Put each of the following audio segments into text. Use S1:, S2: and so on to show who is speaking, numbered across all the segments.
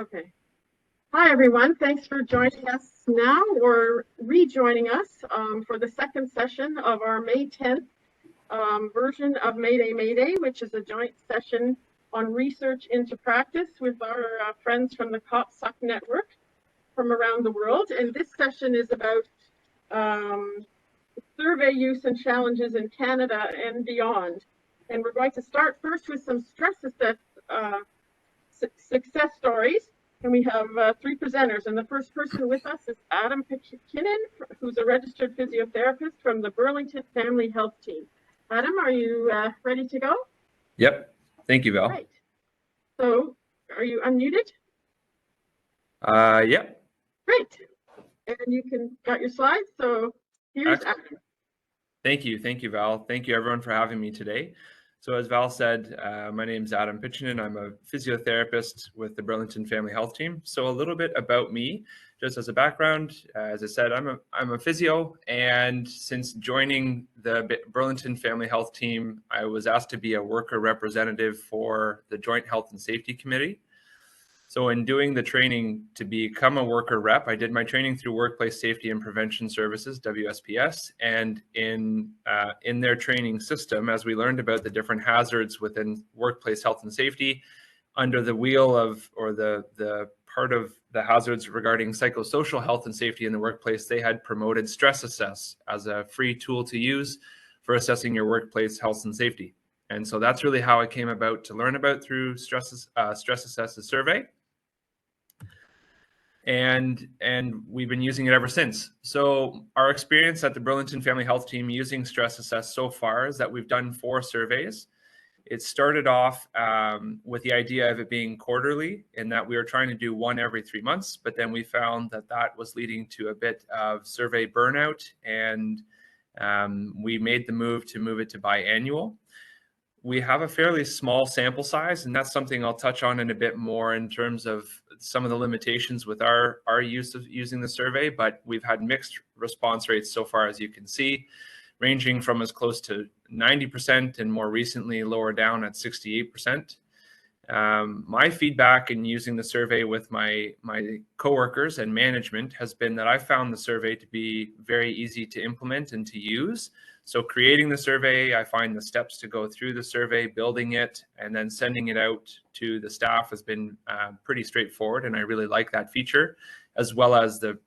S1: Okay. Hi, everyone. Thanks for joining us now or rejoining us for the second session of our May 10th version of Mayday, which is a joint session on research into practice with our friends from the OHCOW network from around the world. And this session is about survey use and challenges in Canada and beyond. And we're going to start first with some StressAssess success stories. And we have three presenters. And the first person with us is Piccinin, who's a registered physiotherapist from the Burlington Family Health Team. Adam, are you ready to go?
S2: Yep. Thank you, Val.
S1: Right. So are you unmuted?
S2: Yep.
S1: Great. And you got your slides. So here's
S2: Excellent.
S1: Adam.
S2: Thank you. Thank you, Val. Thank you, everyone, for having me today. So as Val said, my name is Adam Piccinin. I'm a physiotherapist with the Burlington Family Health Team. So a little bit about me, just as a background. As I said, I'm a physio, and since joining the Burlington Family Health Team, I was asked to be a worker representative for the Joint Health and Safety Committee. So in doing the training to become a worker rep, I did my training through Workplace Safety and Prevention Services, WSPS, and in their training system, as we learned about the different hazards within workplace health and safety, under the wheel of, or the part of the hazards regarding psychosocial health and safety in the workplace, they had promoted StressAssess as a free tool to use for assessing your workplace health and safety. And so that's really how I came about to learn about through StressAssess's survey. And we've been using it ever since. So our experience at the Burlington Family Health Team using StressAssess so far is that we've done 4 surveys. It started off with the idea of it being quarterly, in that we were trying to do one every 3 months, but then we found that that was leading to a bit of survey burnout, and we made the move it to biannual. We have a fairly small sample size, and that's something I'll touch on in a bit more in terms of some of the limitations with our use of using the survey, but we've had mixed response rates so far, as you can see, ranging from as close to 90% and more recently lower down at 68%. My feedback in using the survey with my coworkers and management has been that I found the survey to be very easy to implement and to use. So creating the survey, I find the steps to go through the survey, building it, and then sending it out to the staff has been pretty straightforward, and I really like that feature, as well as the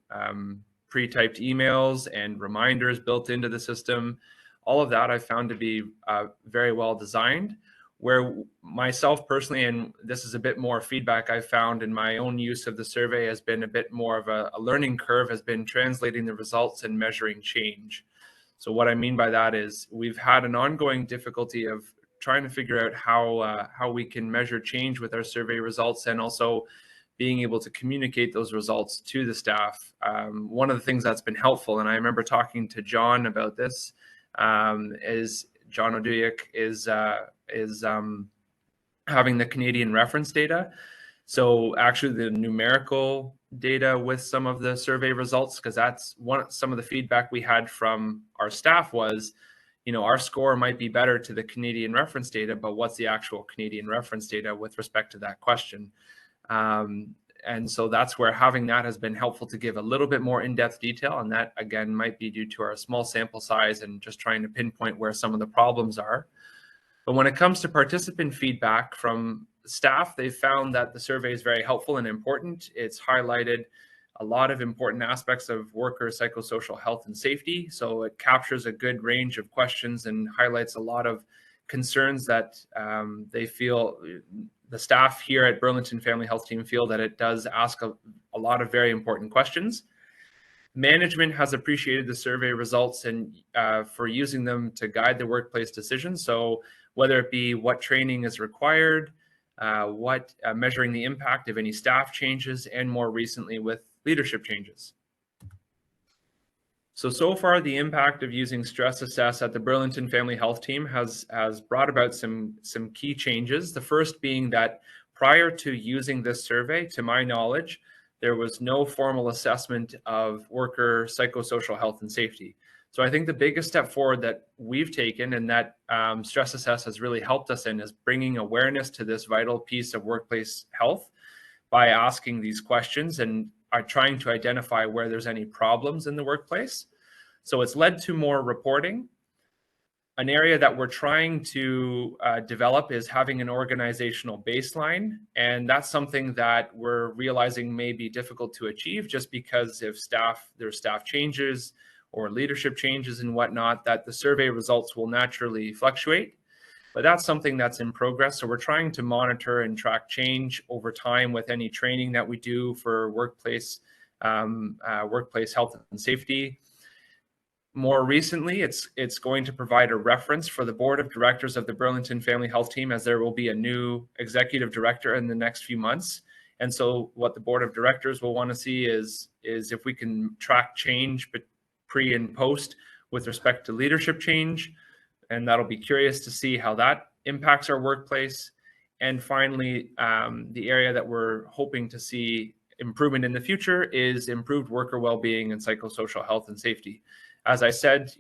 S2: pre-typed emails and reminders built into the system. All of that I found to be very well designed. Where myself personally, and this is a bit more feedback I found in my own use of the survey, has been a bit more of a learning curve, has been translating the results and measuring change. So what I mean by that is we've had an ongoing difficulty of trying to figure out how we can measure change with our survey results, and also being able to communicate those results to the staff. One of the things that's been helpful, and I remember talking to John about this, is John Oudyk is having the Canadian reference data. So actually the numerical data with some of the survey results, because that's some of the feedback we had from our staff was, our score might be better to the Canadian reference data, but what's the actual Canadian reference data with respect to that question? And so that's where having that has been helpful to give a little bit more in-depth detail. And that, again, might be due to our small sample size and just trying to pinpoint where some of the problems are. But when it comes to participant feedback from staff, they've found that the survey is very helpful and important. It's highlighted a lot of important aspects of worker psychosocial health and safety. So it captures a good range of questions and highlights a lot of concerns that they feel, the staff here at Burlington Family Health Team feel that it does ask a lot of very important questions. Management has appreciated the survey results and for using them to guide the workplace decisions. So whether it be what training is required, measuring the impact of any staff changes, and more recently with leadership changes. So far, the impact of using StressAssess at the Burlington Family Health Team has brought about some key changes. The first being that prior to using this survey, to my knowledge, there was no formal assessment of worker psychosocial health and safety. So I think the biggest step forward that we've taken, and that StressAssess has really helped us in, is bringing awareness to this vital piece of workplace health by asking these questions and are trying to identify where there's any problems in the workplace. So it's led to more reporting. An area that we're trying to develop is having an organizational baseline. And that's something that we're realizing may be difficult to achieve just because if there's staff changes or leadership changes and whatnot, that the survey results will naturally fluctuate. But that's something that's in progress. So we're trying to monitor and track change over time with any training that we do for workplace health and safety. More recently, it's going to provide a reference for the board of directors of the Burlington Family Health Team, as there will be a new executive director in the next few months. And so what the board of directors will want to see is if we can track change pre and post with respect to leadership change. And that'll be curious to see how that impacts our workplace. And finally, the area that we're hoping to see improvement in the future is improved worker well-being and psychosocial health and safety. As I said,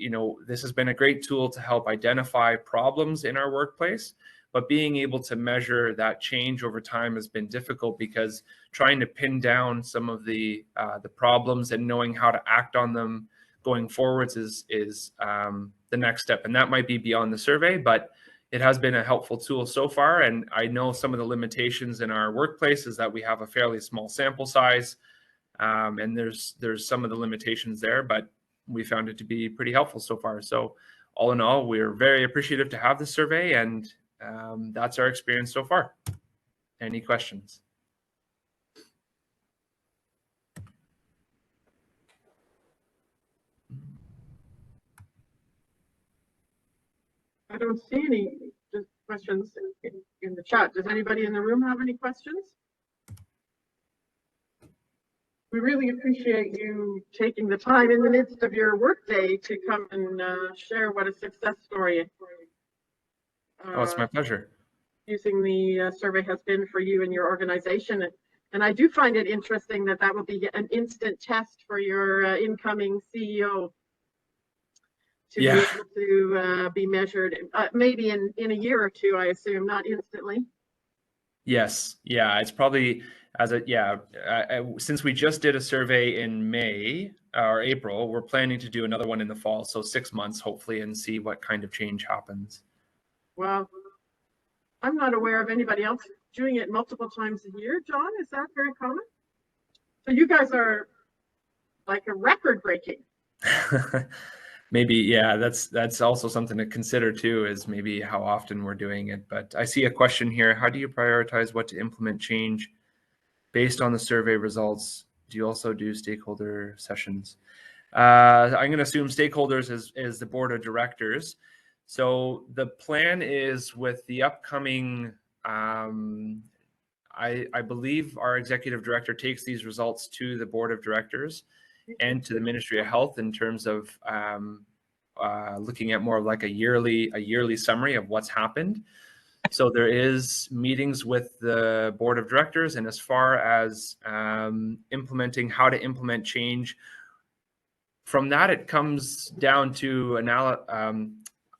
S2: this has been a great tool to help identify problems in our workplace, but being able to measure that change over time has been difficult because trying to pin down some of the problems and knowing how to act on them going forwards is the next step. And that might be beyond the survey, but it has been a helpful tool so far. And I know some of the limitations in our workplace is that we have a fairly small sample size, and there's some of the limitations there, but we found it to be pretty helpful so far. So all in all, we're very appreciative to have this survey, and that's our experience so far. Any questions?
S1: I don't see any questions in the chat. Does anybody in the room have any questions? We really appreciate you taking the time in the midst of your workday to come and share what a success story
S2: Oh, it's my pleasure.
S1: Using the survey has been for you and your organization. And I do find it interesting that will be an instant test for your incoming CEO to be able to be measured, maybe in a year or two, I assume, not instantly.
S2: Yes. Yeah. It's probably since we just did a survey in May or April, we're planning to do another one in the fall. So 6 months, hopefully, and see what kind of change happens.
S1: Well, I'm not aware of anybody else doing it multiple times a year. John, is that very common? So you guys are like a record breaking.
S2: Maybe, yeah, that's also something to consider too, is maybe how often we're doing it. But I see a question here. How do you prioritize what to implement change based on the survey results? Do you also do stakeholder sessions? I'm going to assume stakeholders is the board of directors. So the plan is with the upcoming, I believe our executive director takes these results to the board of directors and to the Ministry of Health in terms of looking at more like a yearly summary of what's happened. So there is meetings with the board of directors, and as far as implementing how to implement change, from that it comes down to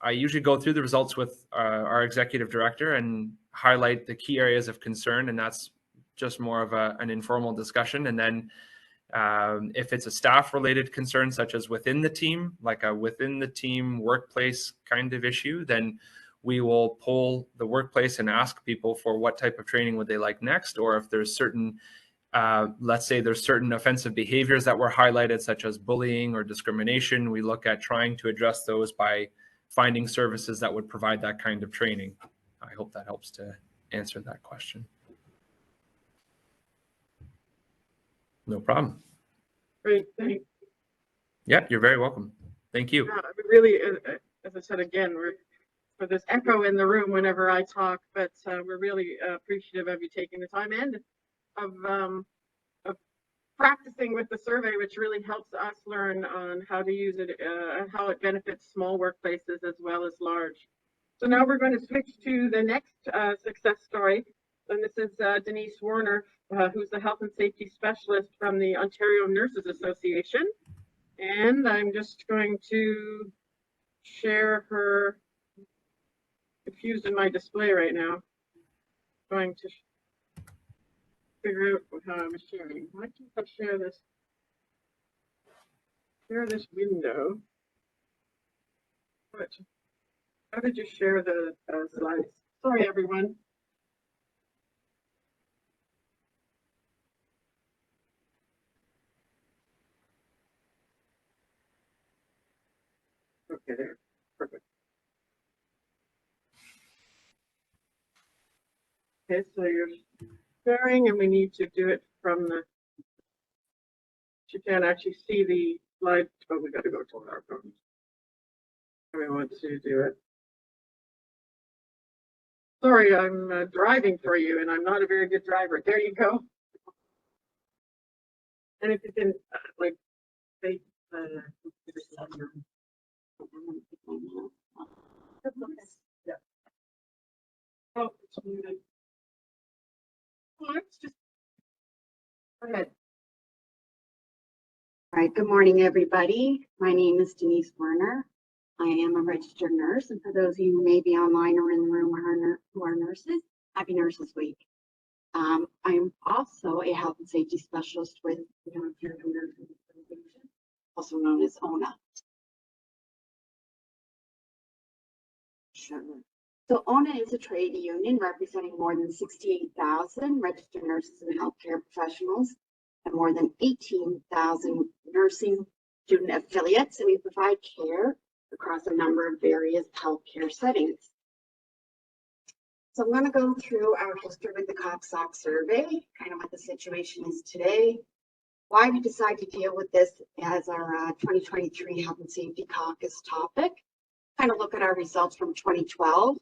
S2: I usually go through the results with our executive director and highlight the key areas of concern, and that's just more of an informal discussion. And then if it's a staff related concern, such as within the team, like a within the team workplace kind of issue, then we will poll the workplace and ask people for what type of training would they like next, or if there's certain let's say there's certain offensive behaviors that were highlighted, such as bullying or discrimination, we look at trying to address those by finding services that would provide that kind of training. I hope that helps to answer that question. No problem.
S1: Great, thanks.
S2: Yeah, you're very welcome. Thank you.
S1: Really, as I said again, we're for this echo in the room whenever I talk, but we're really appreciative of you taking the time and of practicing with the survey, which really helps us learn on how to use it, how it benefits small workplaces as well as large. So now we're going to switch to the next success story. And this is Denise Werner, who's the health and safety specialist from the Ontario Nurses Association. And I'm just going to share her, confused in my display right now. Going to figure out how I'm sharing. Why can't I share this? Share this window. What? How did you share the slides? Sorry, everyone. Okay, there. Perfect. Okay, so you're sharing, and we need to do it from the. You can't actually see the slide. Oh, we got to go to our phone. We want to do it. Sorry, I'm driving for you, and I'm not a very good driver. There you go. And if you can, like, say, yeah. Oh, it's muted. Oh, it's just. Go ahead.
S3: All right, good morning, everybody. My name is Denise Werner. I am a registered nurse, and for those of you who may be online or in the room who are nurses, happy Nurses Week. I'm also a health and safety specialist with the Ontario Nurses Association, also known as OHCOW. Sure. So OHCOW is a trade union representing more than 68,000 registered nurses and healthcare professionals and more than 18,000 nursing student affiliates, and we provide care across a number of various healthcare settings. So I'm going to go through our history with the OHCOW survey, kind of what the situation is today, why we decided to deal with this as our 2023 Health and Safety Caucus topic, kind of look at our results from 2012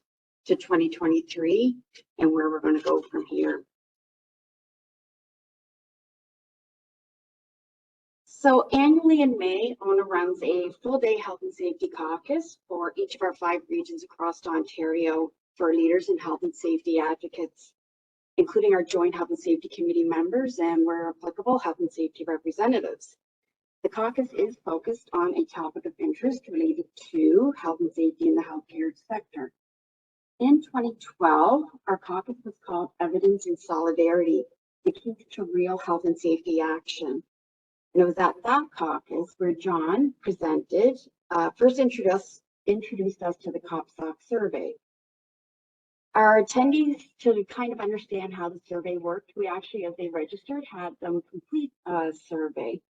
S3: to 2023, and where we're going to go from here. So annually in May, OHCOW runs a full-day health and safety caucus for each of our 5 regions across Ontario for leaders and health and safety advocates, including our joint health and safety committee members and, where applicable, health and safety representatives. The caucus is focused on a topic of interest related to health and safety in the healthcare sector. In 2012, our caucus was called Evidence and Solidarity, the key to real health and safety action. And it was at that caucus where John presented, first introduced us to the OHCOW survey. Our attendees, to kind of understand how the survey worked, we actually, as they registered, had them complete a survey,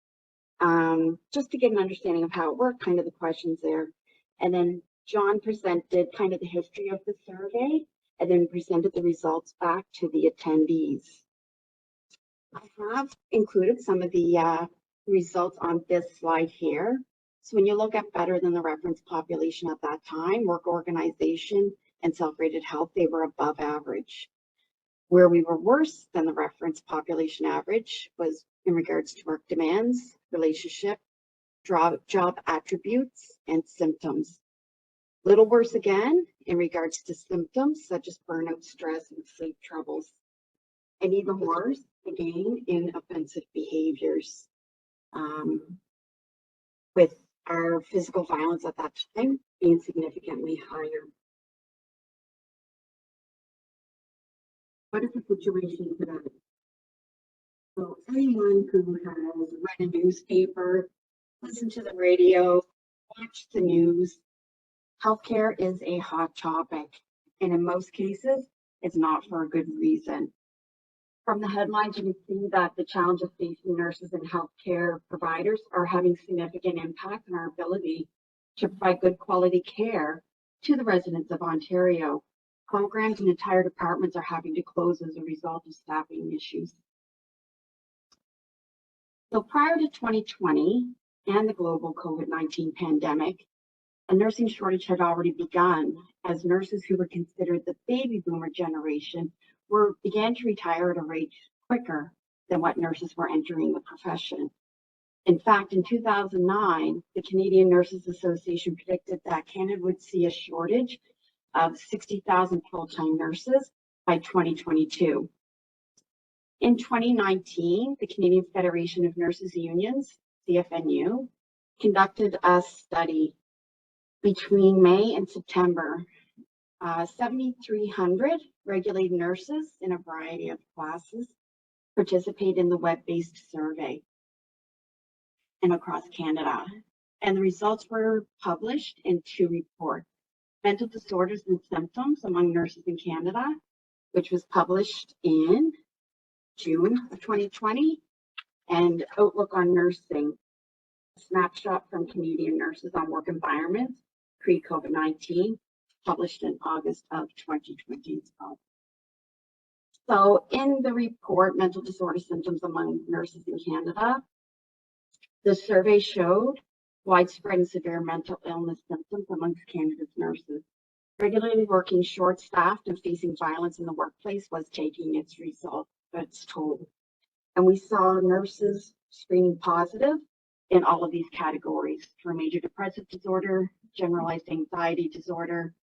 S3: just to get an understanding of how it worked, kind of the questions there. And then John presented kind of the history of the survey, and then presented the results back to the attendees. I have included some of the results on this slide here. So when you look at better than the reference population at that time, work organization and self-rated health, they were above average. Where we were worse than the reference population average was in regards to work demands, relationship, job attributes, and symptoms. Little worse again in regards to symptoms such as burnout, stress, and sleep troubles. And even worse, again, in offensive behaviors. With our physical violence at that time being significantly higher. What is the situation today? So anyone who has read a newspaper, listened to the radio, watched the news, healthcare is a hot topic, and in most cases, it's not for a good reason. From the headlines, you can see that the challenges facing nurses and healthcare providers are having significant impact on our ability to provide good quality care to the residents of Ontario. Programs and entire departments are having to close as a result of staffing issues. So prior to 2020 and the global COVID-19 pandemic, a nursing shortage had already begun as nurses who were considered the baby boomer generation began to retire at a rate quicker than what nurses were entering the profession. In fact, in 2009, the Canadian Nurses Association predicted that Canada would see a shortage of 60,000 full-time nurses by 2022. In 2019, the Canadian Federation of Nurses Unions, CFNU, conducted a study between May and September. 7,300 regulated nurses in a variety of classes participate in the web-based survey and across Canada. And the results were published in 2 reports: Mental Disorders and Symptoms Among Nurses in Canada, which was published in June of 2020, and Outlook on Nursing, a snapshot from Canadian nurses on work environments pre-COVID-19, published in August of 2020 as well. So in the report, Mental Disorder Symptoms Among Nurses in Canada, the survey showed widespread and severe mental illness symptoms amongst Canada's nurses. Regularly working short-staffed and facing violence in the workplace was taking its toll. And we saw nurses screening positive in all of these categories for major depressive disorder, generalized anxiety disorder,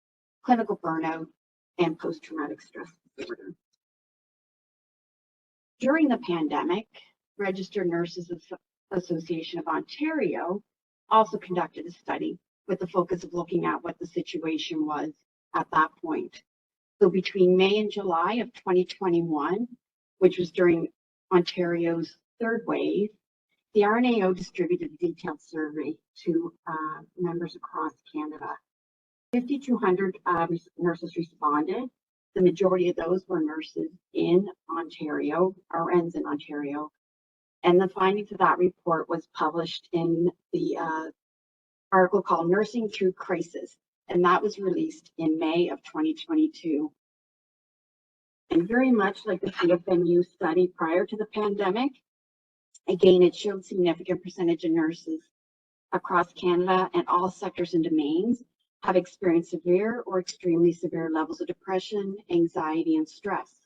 S3: clinical burnout, and post-traumatic stress disorder. During the pandemic, Registered Nurses Association of Ontario also conducted a study with the focus of looking at what the situation was at that point. So between May and July of 2021, which was during Ontario's 3rd wave, the RNAO distributed a detailed survey to members across Canada. 5,200 nurses responded. The majority of those were nurses in Ontario, RNs in Ontario. And the findings of that report was published in the article called Nursing Through Crisis, and that was released in May of 2022. And very much like the CFNU study prior to the pandemic, again, it showed significant percentage of nurses across Canada and all sectors and domains have experienced severe or extremely severe levels of depression, anxiety, and stress.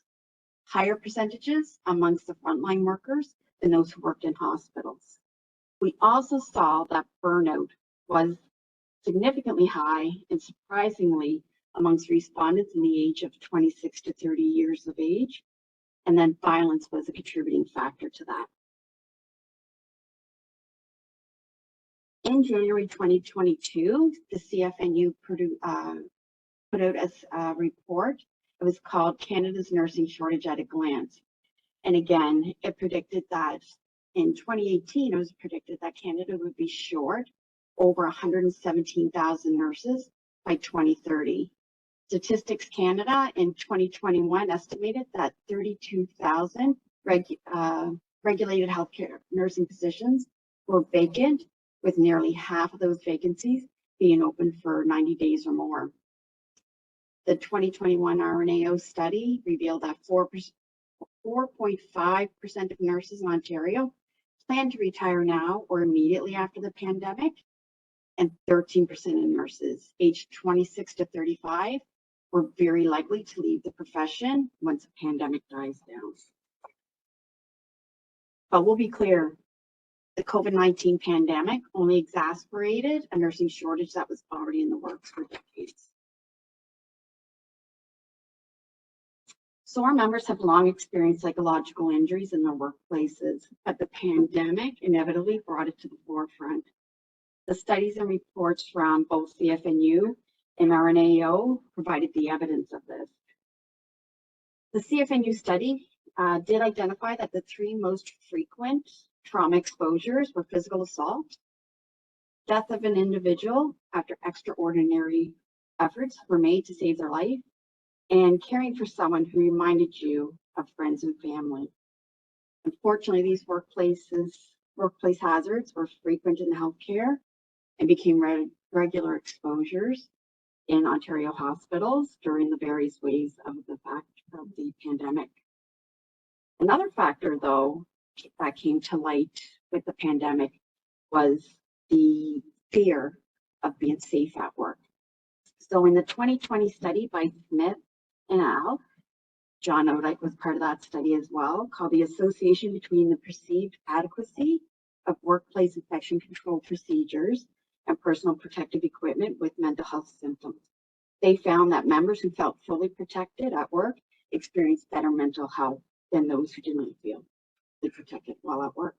S3: Higher percentages amongst the frontline workers than those who worked in hospitals. We also saw that burnout was significantly high and surprisingly amongst respondents in the age of 26 to 30 years of age, and then violence was a contributing factor to that. In January 2022, the CFNU put out a report. It was called Canada's Nursing Shortage at a Glance. And again, it predicted that in 2018, it was predicted that Canada would be short over 117,000 nurses by 2030. Statistics Canada in 2021 estimated that 32,000 regulated healthcare nursing positions were vacant, with nearly half of those vacancies being open for 90 days or more. The 2021 RNAO study revealed that 4.5% of nurses in Ontario plan to retire now or immediately after the pandemic, and 13% of nurses aged 26 to 35 were very likely to leave the profession once the pandemic dies down. But we'll be clear, the COVID-19 pandemic only exacerbated a nursing shortage that was already in the works for decades. So our members have long experienced psychological injuries in their workplaces, but the pandemic inevitably brought it to the forefront. The studies and reports from both CFNU and RNAO provided the evidence of this. The CFNU study did identify that the 3 most frequent trauma exposures were physical assault, death of an individual after extraordinary efforts were made to save their life, and caring for someone who reminded you of friends and family. Unfortunately, these workplace hazards were frequent in healthcare and became regular exposures in Ontario hospitals during the various waves of the pandemic. Another factor, though, that came to light with the pandemic was the fear of being safe at work. So in the 2020 study by Smith and al., John Oudyk was part of that study as well, called The Association Between the Perceived Adequacy of Workplace Infection Control Procedures and Personal Protective Equipment with Mental Health Symptoms. They found that members who felt fully protected at work experienced better mental health than those who did not feel protected while at work.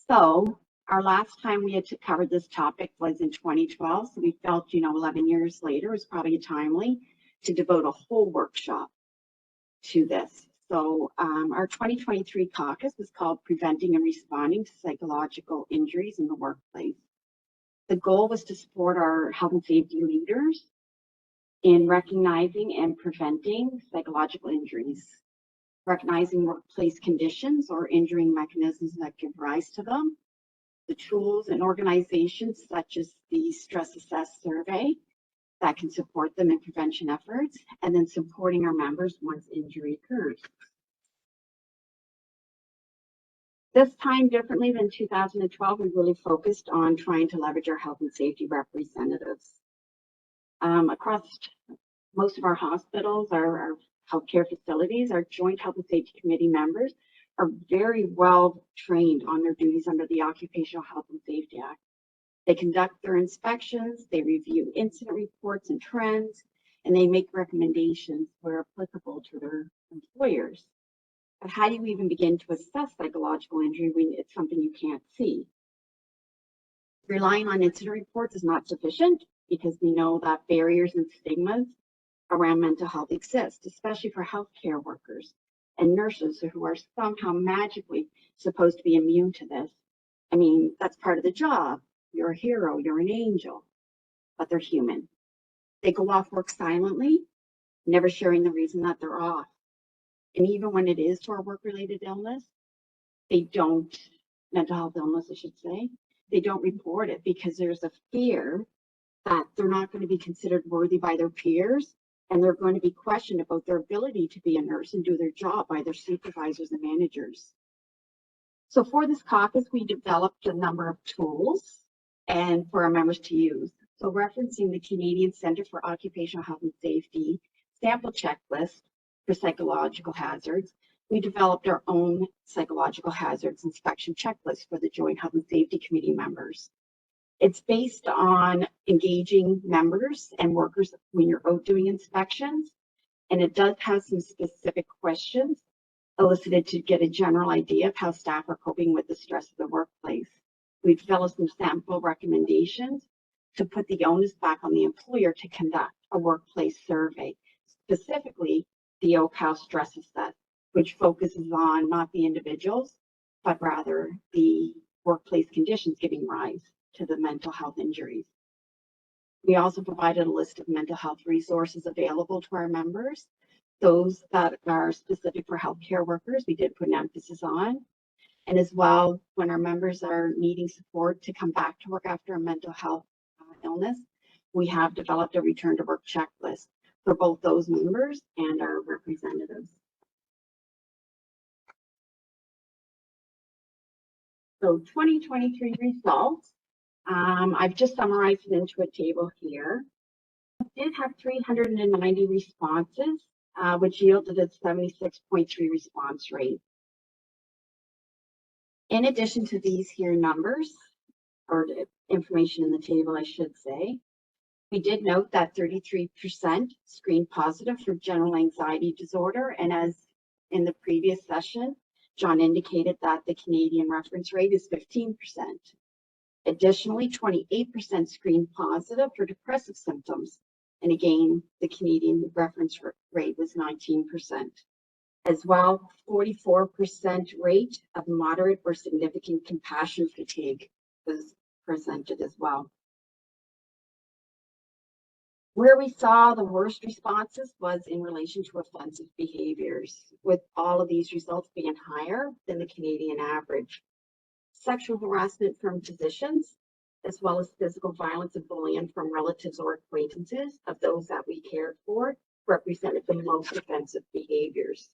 S3: So our last time we had to cover this topic was in 2012. So we felt, 11 years later was probably timely to devote a whole workshop to this. So our 2023 caucus is called Preventing and Responding to Psychological Injuries in the Workplace. The goal was to support our health and safety leaders in recognizing and preventing psychological injuries, recognizing workplace conditions or injuring mechanisms that give rise to them, the tools and organizations such as the StressAssess survey that can support them in prevention efforts, and then supporting our members once injury occurs. This time, differently than 2012, we really focused on trying to leverage our health and safety representatives. Across most of our hospitals, our healthcare facilities, our joint health and safety committee members are very well trained on their duties under the Occupational Health and Safety Act. They conduct their inspections, they review incident reports and trends, and they make recommendations where applicable to their employers. But how do you even begin to assess psychological injury when it's something you can't see? Relying on incident reports is not sufficient because we know that barriers and stigmas around mental health exist, especially for healthcare workers and nurses who are somehow magically supposed to be immune to this. I mean, that's part of the job. You're a hero, you're an angel, but they're human. They go off work silently, never sharing the reason that they're off. And even when it is to our work-related illness, mental health illness, I should say, they don't report it because there's a fear that they're not going to be considered worthy by their peers, and they're going to be questioned about their ability to be a nurse and do their job by their supervisors and managers. So for this caucus, we developed a number of tools and for our members to use. So referencing the Canadian Centre for Occupational Health and Safety sample checklist for psychological hazards, we developed our own psychological hazards inspection checklist for the Joint Health and Safety Committee members. It's based on engaging members and workers when you're out doing inspections, and it does have some specific questions elicited to get a general idea of how staff are coping with the stress of the workplace. We developed some sample recommendations to put the onus back on the employer to conduct a workplace survey, specifically the OHCOW StressAssess, which focuses on not the individuals, but rather the workplace conditions giving rise to the mental health injuries. We also provided a list of mental health resources available to our members. Those that are specific for healthcare workers, we did put an emphasis on. And as well, when our members are needing support to come back to work after a mental health illness, we have developed a return to work checklist for both those members and our representatives. So 2023 results, I've just summarized it into a table here. We did have 390 responses, which yielded a 76.3 response rate. In addition to these here numbers, or the information in the table, I should say, we did note that 33% screened positive for general anxiety disorder, and as in the previous session, John indicated that the Canadian reference rate is 15%. Additionally, 28% screened positive for depressive symptoms, and again, the Canadian reference rate was 19%. As well, 44% rate of moderate or significant compassion fatigue was presented as well. Where we saw the worst responses was in relation to offensive behaviors, with all of these results being higher than the Canadian average. Sexual harassment from physicians, as well as physical violence and bullying from relatives or acquaintances of those that we cared for, represented the most offensive behaviors.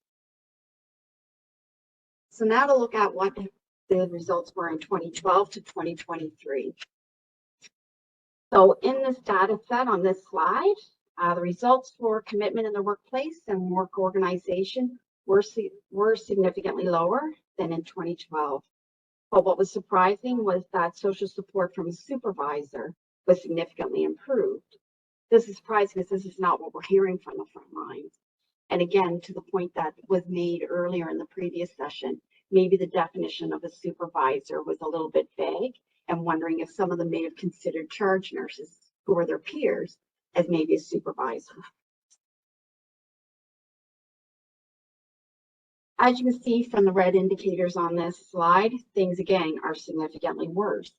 S3: So now to look at what the results were in 2012 to 2023. So in this data set on this slide, the results for commitment in the workplace and work organization were significantly lower than in 2012. But what was surprising was that social support from a supervisor was significantly improved. This is surprising because this is not what we're hearing from the front lines. And again, to the point that was made earlier in the previous session, maybe the definition of a supervisor was a little bit vague, and wondering if some of them may have considered charge nurses who were their peers as maybe a supervisor. As you can see from the red indicators on this slide, things again are significantly worse.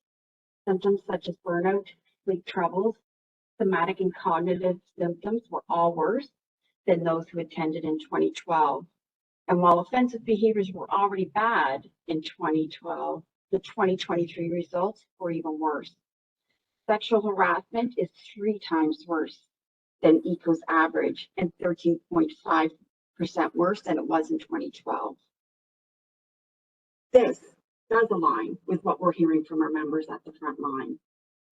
S3: Symptoms such as burnout, sleep troubles, somatic and cognitive symptoms were all worse than those who attended in 2012. And while offensive behaviors were already bad in 2012, the 2023 results were even worse. Sexual harassment is 3 times worse than ECO's average and 13.5% worse than it was in 2012. This does align with what we're hearing from our members at the front line.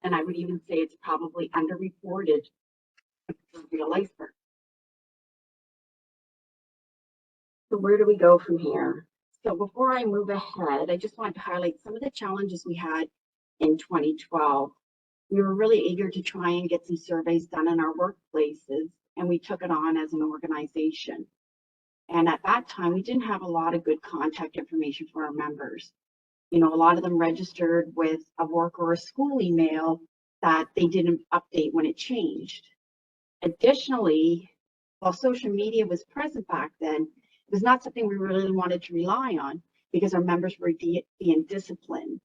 S3: And I would even say it's probably underreported for real iceberg. So where do we go from here? So before I move ahead, I just want to highlight some of the challenges we had in 2012. We were really eager to try and get some surveys done in our workplaces, and we took it on as an organization. And at that time, we didn't have a lot of good contact information for our members. You know, a lot of them registered with a work or a school email that they didn't update when it changed. Additionally, while social media was present back then, it was not something we really wanted to rely on because our members were being disciplined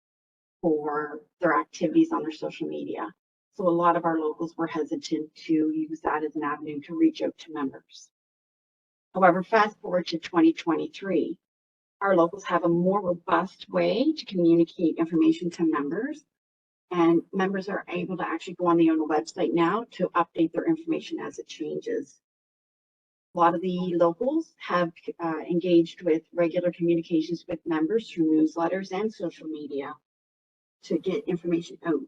S3: for their activities on their social media. So a lot of our locals were hesitant to use that as an avenue to reach out to members. However, fast forward to 2023, our locals have a more robust way to communicate information to members, and members are able to actually go on the OHCOW website now to update their information as it changes. A lot of the locals have engaged with regular communications with members through newsletters and social media to get information out.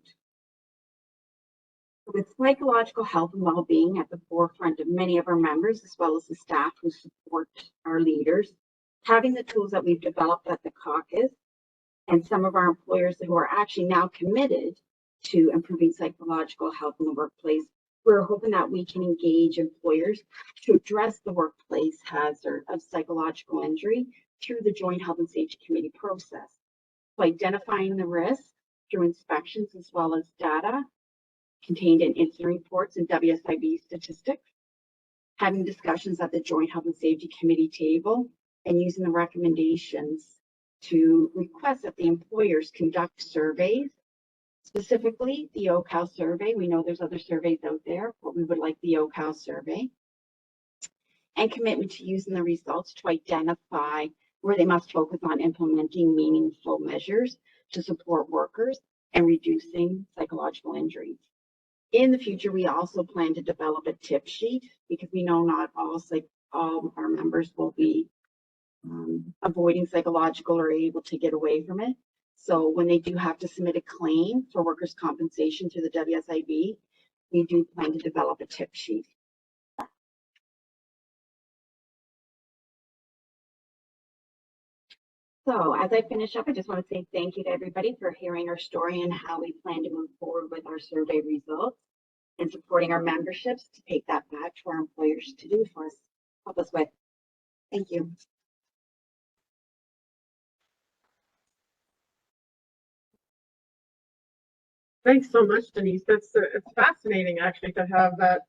S3: With psychological health and well-being at the forefront of many of our members, as well as the staff who support our leaders, having the tools that we've developed at the caucus and some of our employers who are actually now committed to improving psychological health in the workplace, we're hoping that we can engage employers to address the workplace hazard of psychological injury through the Joint Health and Safety Committee process. So identifying the risks through inspections as well as data contained in incident reports and WSIB statistics, having discussions at the Joint Health and Safety Committee table, and using the recommendations to request that the employers conduct surveys. Specifically, the OHCOW survey. We know there's other surveys out there, but we would like the OHCOW survey. And commitment to using the results to identify where they must focus on implementing meaningful measures to support workers and reducing psychological injuries. In the future, we also plan to develop a tip sheet because we know not all our members will be avoiding psychological or able to get away from it. So when they do have to submit a claim for workers' compensation to the WSIB, we do plan to develop a tip sheet. So as I finish up, I just want to say thank you to everybody for hearing our story and how we plan to move forward with our survey results and supporting our memberships to take that back to our employers to do for us, help us with. Thank you.
S1: Thanks so much, Denise. It's fascinating actually to have that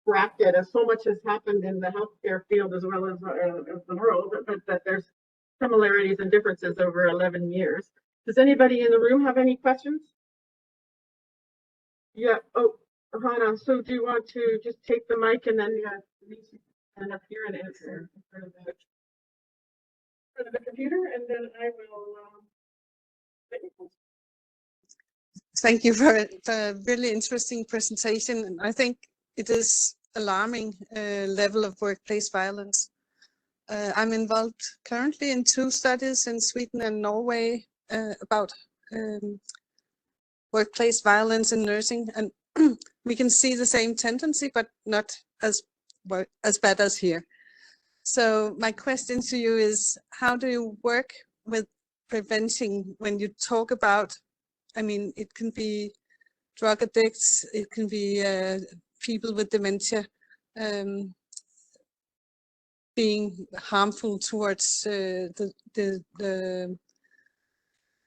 S1: bracket, as so much has happened in the healthcare field as well as the world, but that there's similarities and differences over 11 years. Does anybody in the room have any questions? Yeah. Oh, Hanne, so do you want to just take the mic and then stand up here and answer in front of the computer, and then I will.
S4: Thank you for a really interesting presentation. And I think it is alarming level of workplace violence. I'm involved currently in 2 studies in Sweden and Norway about workplace violence in nursing, and we can see the same tendency, but not as bad as here. So my question to you is, how do you work with preventing when you talk about, I mean, it can be drug addicts, it can be people with dementia being harmful towards the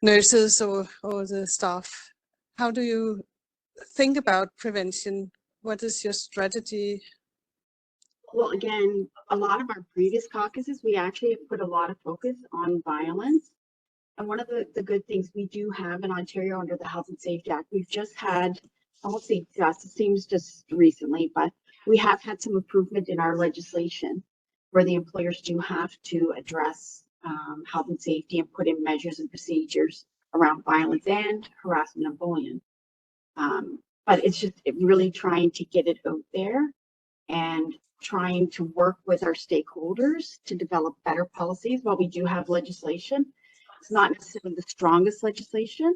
S4: nurses or the staff. How do you think about prevention? What is your strategy?
S3: Well, again, a lot of our previous caucuses, we actually have put a lot of focus on violence. And one of the good things we do have in Ontario under the Health and Safety Act, we've just had, I won't say just, it seems just recently, but we have had some improvement in our legislation where the employers do have to address health and safety and put in measures and procedures around violence and harassment and bullying. But it's just really trying to get it out there and trying to work with our stakeholders to develop better policies. While we do have legislation, it's not necessarily the strongest legislation.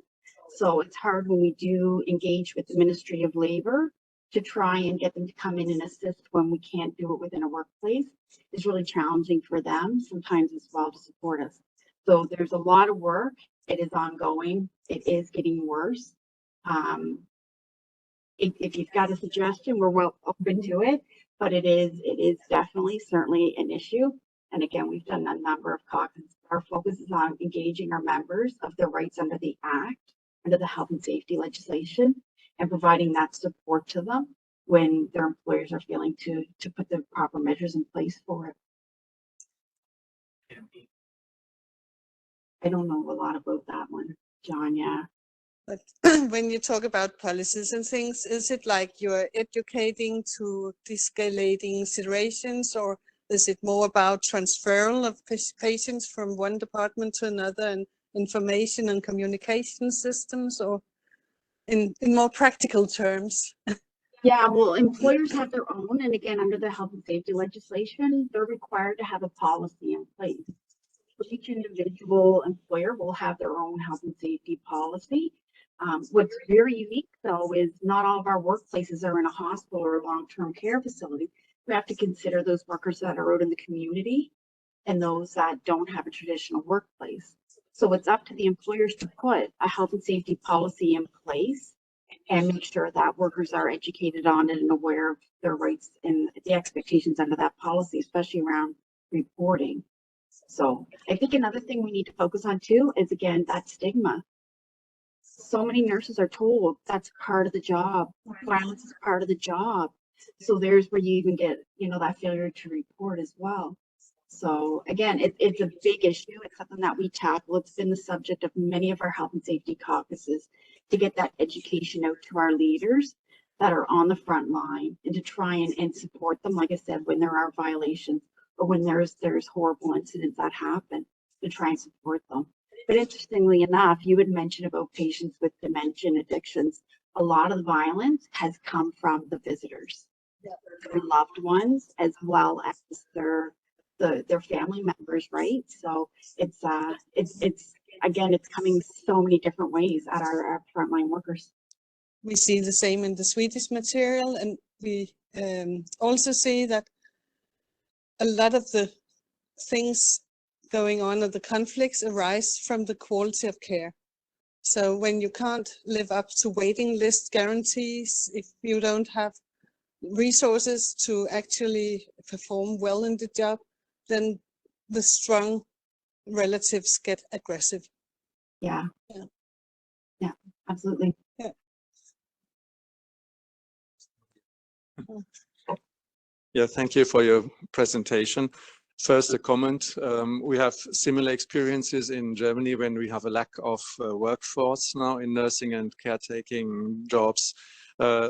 S3: So it's hard when we do engage with the Ministry of Labor to try and get them to come in and assist when we can't do it within a workplace. It's really challenging for them sometimes as well to support us. So there's a lot of work. It is ongoing. It is getting worse. If you've got a suggestion, we're well open to it, but it is definitely certainly an issue. And again, we've done a number of caucuses. Our focus is on engaging our members of their rights under the Act, under the health and safety legislation, and providing that support to them when their employers are failing to put the proper measures in place for it. I don't know a lot about that one, John, yeah.
S4: But when you talk about policies and things, is it like you're educating to de-escalating situations, or is it more about transferal of patients from one department to another and information and communication systems, or in more practical terms?
S3: Yeah, well, employers have their own, and again, under the health and safety legislation, they're required to have a policy in place. Each individual employer will have their own health and safety policy. What's very unique, though, is not all of our workplaces are in a hospital or a long-term care facility. We have to consider those workers that are out in the community and those that don't have a traditional workplace. So it's up to the employers to put a health and safety policy in place and make sure that workers are educated on it and aware of their rights and the expectations under that policy, especially around reporting. So I think another thing we need to focus on too is, again, that stigma. So many nurses are told that's part of the job. Violence is part of the job. So there's where you even get, that failure to report as well. So again, it's a big issue. It's something that we tackle. It's been the subject of many of our health and safety caucuses to get that education out to our leaders that are on the front line and to try and support them, like I said, when there are violations or when there's horrible incidents that happen, to try and support them. But interestingly enough, you had mentioned about patients with dementia and addictions. A lot of the violence has come from the visitors, their loved ones, as well as their family members, right? So it's again, it's coming so many different ways at our frontline workers.
S4: We see the same in the Swedish material, and we also see that a lot of the things going on and the conflicts arise from the quality of care. So when you can't live up to waiting list guarantees, if you don't have resources to actually perform well in the job, then the strong relatives get aggressive.
S3: Yeah, absolutely.
S5: Yeah, thank you for your presentation. First, a comment. We have similar experiences in Germany when we have a lack of workforce now in nursing and caretaking jobs.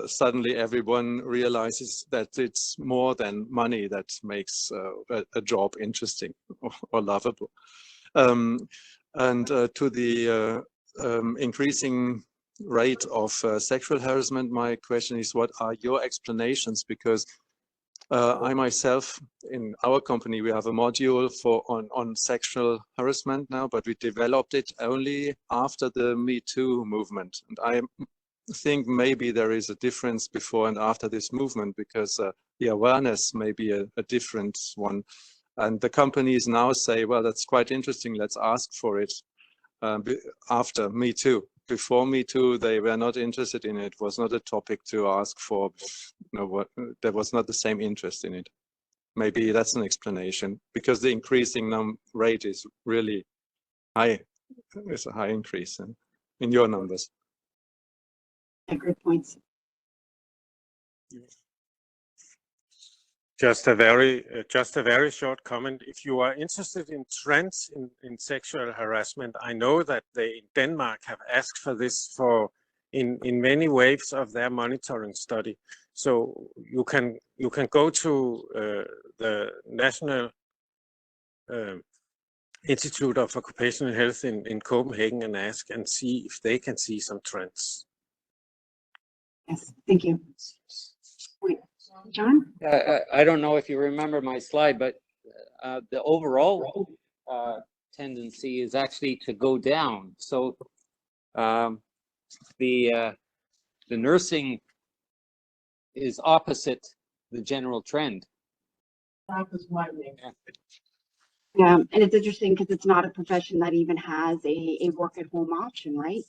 S5: Suddenly everyone realizes that it's more than money that makes a job interesting or lovable. And to the increasing rate of sexual harassment, my question is, what are your explanations? Because I myself, in our company, we have a module on sexual harassment now, but we developed it only after the Me Too movement. And I think maybe there is a difference before and after this movement, because the awareness may be a different one. And the companies now say, well, that's quite interesting, let's ask for it after Me Too. Before Me Too, they were not interested in it. It was not a topic to ask for. There was not the same interest in it. Maybe that's an explanation, because the increasing rate is really high. It's a high increase in your numbers.
S3: Great points.
S6: Just a very short comment. If you are interested in trends in sexual harassment, I know that they in Denmark have asked for this in many waves of their monitoring study. So you can go to the National Institute of Occupational Health in Copenhagen and ask and see if they can see some trends.
S3: Yes, thank you. Wait, John?
S7: I don't know if you remember my slide, but the overall tendency is actually to go down. So the nursing is opposite the general trend.
S3: Yeah, and it's interesting because it's not a profession that even has a work at home option, right?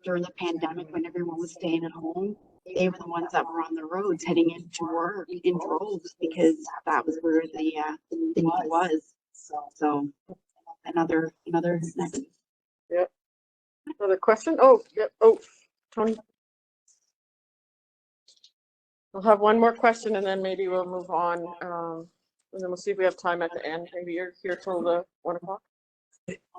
S3: During the pandemic, when everyone was staying at home, they were the ones that were on the roads heading into work in droves because that was where the need was. So another next.
S1: Yeah. Another question? Oh, yeah. Oh, Tony. We'll have one more question and then maybe we'll move on. And then we'll see if we have time at the end. Maybe you're here till the 1 o'clock.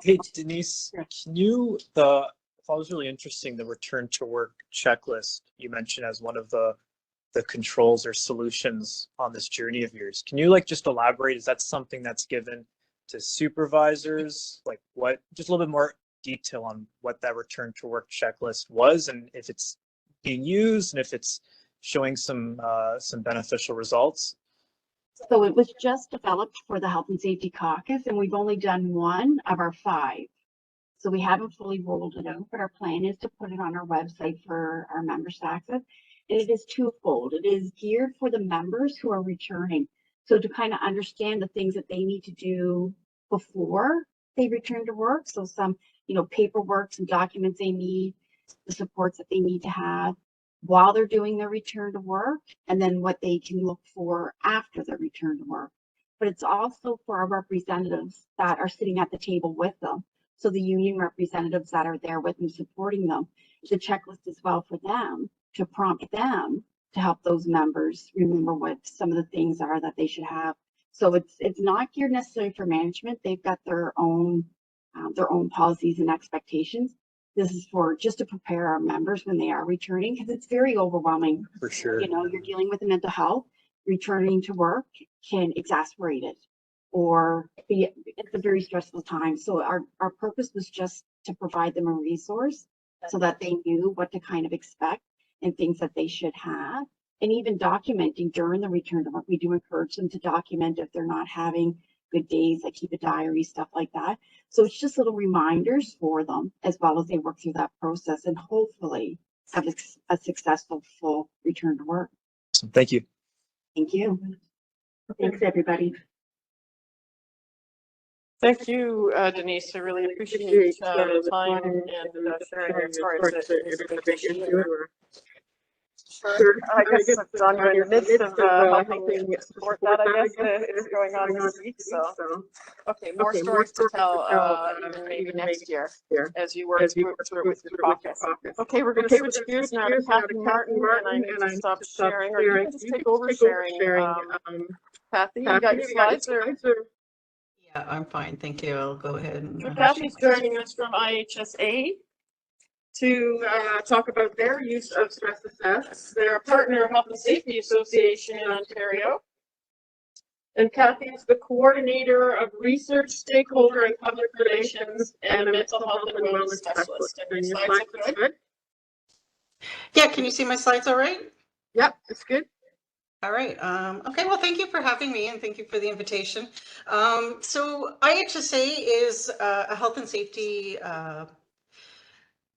S8: Hey, Denise, can you, I thought it was really interesting, the return to work checklist you mentioned as one of the controls or solutions on this journey of yours. Can you like just elaborate? Is that something that's given to supervisors? Like what, just a little bit more detail on what that return to work checklist was and if it's being used and if it's showing some beneficial results?
S3: So it was just developed for the Health and Safety Caucus, and we've only done 1 of our 5. So we haven't fully rolled it out, but our plan is to put it on our website for our members to access. And it is twofold. It is geared for the members who are returning. So to kind of understand the things that they need to do before they return to work. So some, paperwork, some documents they need, the supports that they need to have while they're doing their return to work, and then what they can look for after their return to work. But it's also for our representatives that are sitting at the table with them. So the union representatives that are there with them, supporting them, the checklist as well for them to prompt them to help those members remember what some of the things are that they should have. So it's not geared necessarily for management. They've got their own policies and expectations. This is for just to prepare our members when they are returning, because it's very overwhelming.
S8: For sure.
S3: You're dealing with the mental health. Returning to work can exacerbate it or it's a very stressful time. So our purpose was just to provide them a resource so that they knew what to kind of expect and things that they should have. And even documenting during the return to work, we do encourage them to document if they're not having good days, like keep a diary, stuff like that. So it's just little reminders for them as well as they work through that process and hopefully have a successful full return to work.
S8: Awesome. Thank you.
S3: Thank you. Thanks, everybody.
S1: Thank you, Denise. I really appreciate the time and sharing your stories. It's a big issue. Sure. I guess John, you're in the midst of helping support that, I guess, is going on this week. So, okay, more stories to tell, even maybe next year, as you work through it with your caucus. Okay, we're going to switch gears now to Kathy Martin, and I need to stop sharing, or you can just take over sharing. Kathy, you got your slides?
S9: Yeah, I'm fine, thank you. I'll go ahead. And,
S1: so Kathy's joining us from IHSA to talk about their use of StressAssess. They're a partner of Health and Safety Association in Ontario. And Kathy is the coordinator of research, stakeholder, and public relations, and a mental health and wellness specialist. And your slides are good?
S9: Yeah, can you see my slides all right?
S1: Yep, it's good.
S9: All right. Okay, well, thank you for having me and thank you for the invitation. So IHSA is a health and safety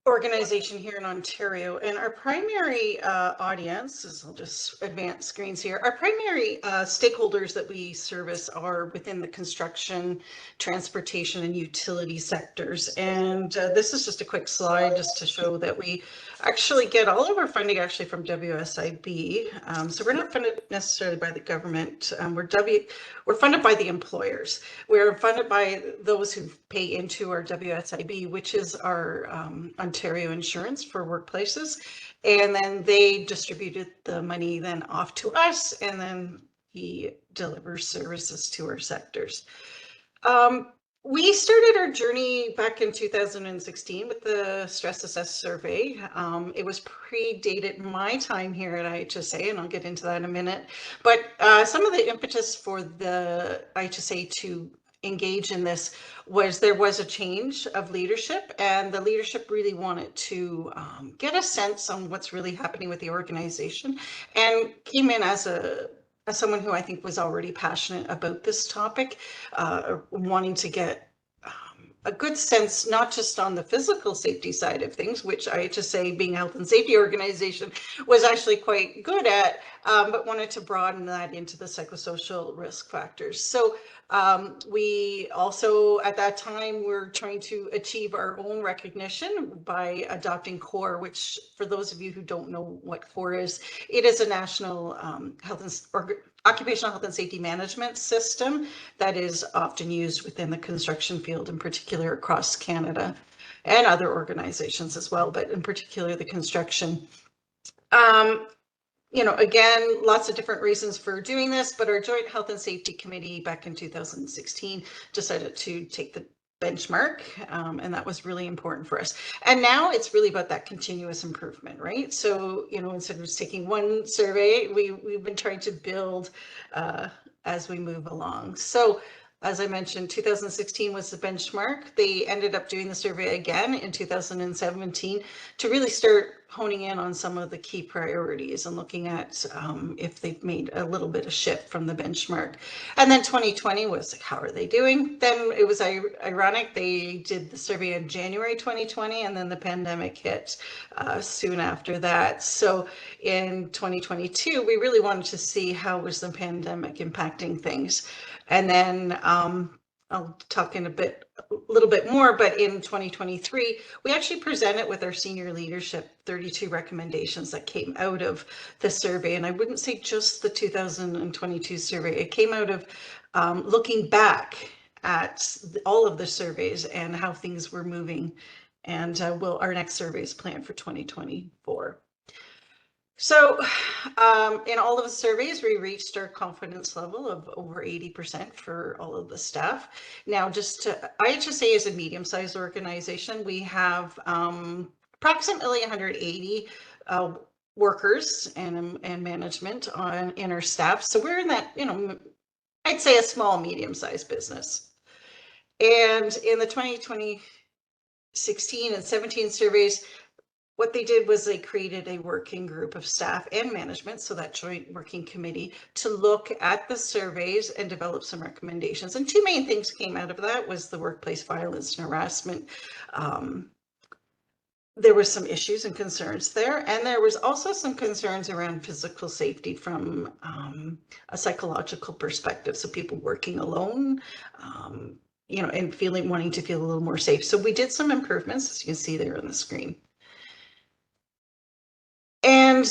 S9: organization here in Ontario, and our primary audience is, I'll just advance screens here, our primary stakeholders that we service are within the construction, transportation, and utility sectors. And this is just a quick slide just to show that we actually get all of our funding actually from WSIB. So we're not funded necessarily by the government. We're funded by the employers. We're funded by those who pay into our WSIB, which is our Ontario insurance for workplaces. And then they distributed the money then off to us, and then he delivers services to our sectors. We started our journey back in 2016 with the StressAssess survey. It was predated my time here at IHSA, and I'll get into that in a minute. But some of the impetus for the IHSA to engage in this was there was a change of leadership, and the leadership really wanted to get a sense on what's really happening with the organization, and came in as someone who I think was already passionate about this topic, wanting to get a good sense, not just on the physical safety side of things, which IHSA, being a health and safety organization, was actually quite good at, but wanted to broaden that into the psychosocial risk factors. So we also, at that time, were trying to achieve our own recognition by adopting CORE, which, for those of you who don't know what CORE is, it is a national occupational health and safety management system that is often used within the construction field, in particular across Canada, and other organizations as well, but in particular the construction. You know, again, lots of different reasons for doing this, but our Joint Health and Safety Committee back in 2016 decided to take the benchmark, and that was really important for us. And now it's really about that continuous improvement, right? So, you know, instead of just taking one survey, we've been trying to build as we move along. So, as I mentioned, 2016 was the benchmark. They ended up doing the survey again in 2017 to really start honing in on some of the key priorities and looking at if they've made a little bit of shift from the benchmark. And then 2020 was like, how are they doing? Then it was ironic. They did the survey in January 2020, and then the pandemic hit soon after that. So in 2022, we really wanted to see how was the pandemic impacting things. And then I'll talk in a little bit more, but in 2023, we actually presented with our senior leadership 32 recommendations that came out of the survey. And I wouldn't say just the 2022 survey. It came out of looking back at all of the surveys and how things were moving. And our next survey is planned for 2024. So in all of the surveys, we reached our confidence level of over 80% for all of the staff. Now, IHSA is a medium-sized organization. We have approximately 180 workers and management in our staff. So we're in that, you know, I'd say a small, medium-sized business. And in the 2016 and 17 surveys, what they did was they created a working group of staff and management, so that joint working committee, to look at the surveys and develop some recommendations. And two main things came out of that was the workplace violence and harassment. There were some issues and concerns there, and there was also some concerns around physical safety from a psychological perspective. So people working alone, you know, and wanting to feel a little more safe. So we did some improvements, as you can see there on the screen. And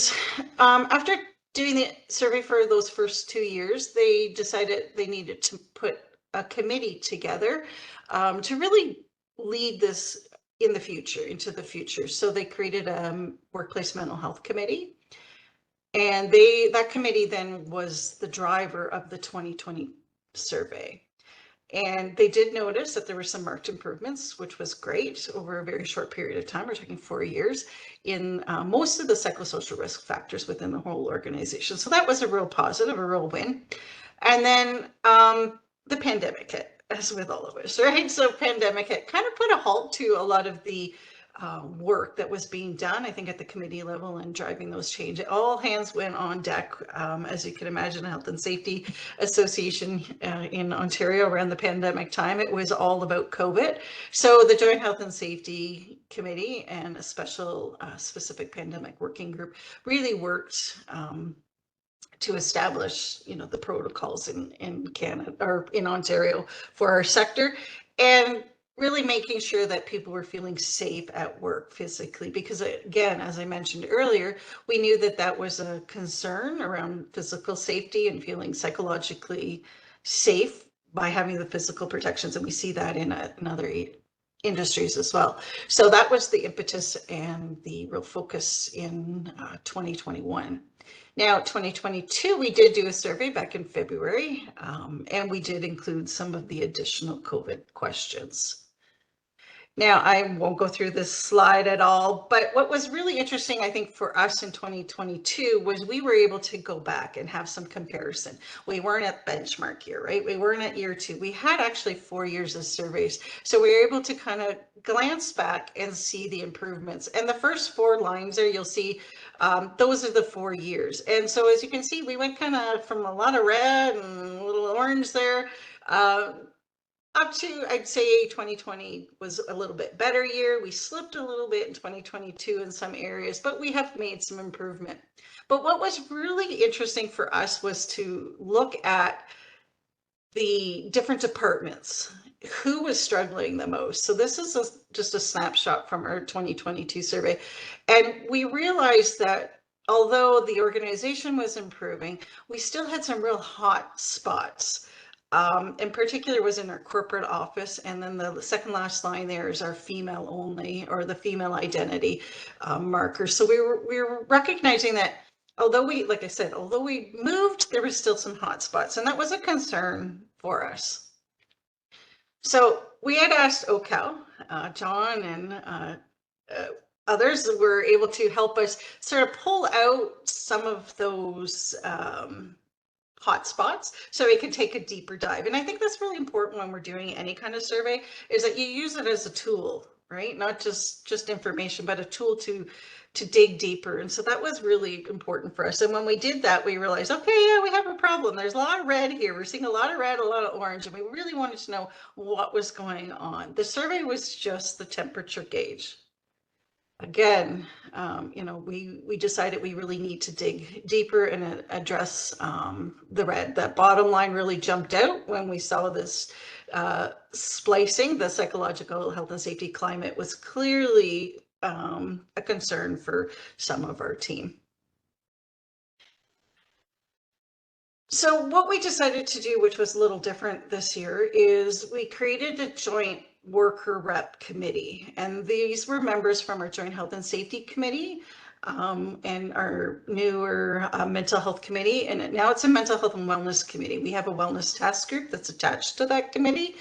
S9: after doing the survey for those first 2 years, they decided they needed to put a committee together to really lead this into the future. So they created a workplace mental health committee. And that committee then was the driver of the 2020 survey. And they did notice that there were some marked improvements, which was great over a very short period of time. We're talking 4 years in most of the psychosocial risk factors within the whole organization. So that was a real positive, a real win. And then the pandemic hit, as with all of us, right? So pandemic hit kind of put a halt to a lot of the work that was being done, I think, at the committee level and driving those changes. All hands went on deck. As you can imagine, Health and Safety Association in Ontario around the pandemic time, it was all about COVID. So the Joint Health and Safety Committee and a special specific pandemic working group really worked to establish, you know, the protocols in Canada or in Ontario for our sector, and really making sure that people were feeling safe at work physically, because again, as I mentioned earlier, we knew that that was a concern around physical safety and feeling psychologically safe by having the physical protections. And we see that in other industries as well. So that was the impetus and the real focus in 2021. Now, 2022, we did do a survey back in February, and we did include some of the additional COVID questions. Now, I won't go through this slide at all, but what was really interesting, I think, for us in 2022 was we were able to go back and have some comparison. We weren't at benchmark year, right? We weren't at year 2. We had actually 4 years of surveys. So we were able to kind of glance back and see the improvements. And the first 4 lines there, you'll see those are the 4 years. And so as you can see, we went kind of from a lot of red and a little orange there, up to, I'd say 2020 was a little bit better year. We slipped a little bit in 2022 in some areas, but we have made some improvement. But what was really interesting for us was to look at the different departments, who was struggling the most. So this is just a snapshot from our 2022 survey. And we realized that although the organization was improving, we still had some real hot spots. In particular was in our corporate office, and then the second last line there is our female only, or the female identity marker. So we were recognizing that although we, like I said, although we moved, there was still some hot spots, and that was a concern for us. So we had asked OHCOW, John and others were able to help us sort of pull out some of those hotspots so we can take a deeper dive. And I think that's really important when we're doing any kind of survey, is that you use it as a tool, right? Not just information, but a tool to dig deeper. And so that was really important for us. And when we did that, we realized, okay, yeah, we have a problem. There's a lot of red here. We're seeing a lot of red, a lot of orange, and we really wanted to know what was going on. The survey was just the temperature gauge. Again, you know, we decided we really need to dig deeper and address the red. That bottom line really jumped out when we saw this splicing. The psychological health and safety climate was clearly a concern for some of our team. So what we decided to do, which was a little different this year, is we created a joint worker rep committee, and these were members from our joint health and safety committee and our newer mental health committee, and now it's a mental health and wellness committee. We have a wellness task group that's attached to that committee,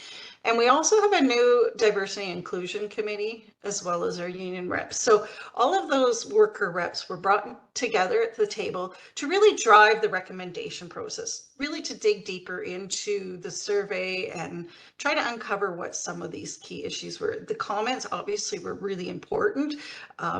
S9: and we also have a new diversity and inclusion committee, as well as our union reps. So all of those worker reps were brought together at the table to really drive the recommendation process, really to dig deeper into the survey and try to uncover what some of these key issues were. The comments obviously were really important.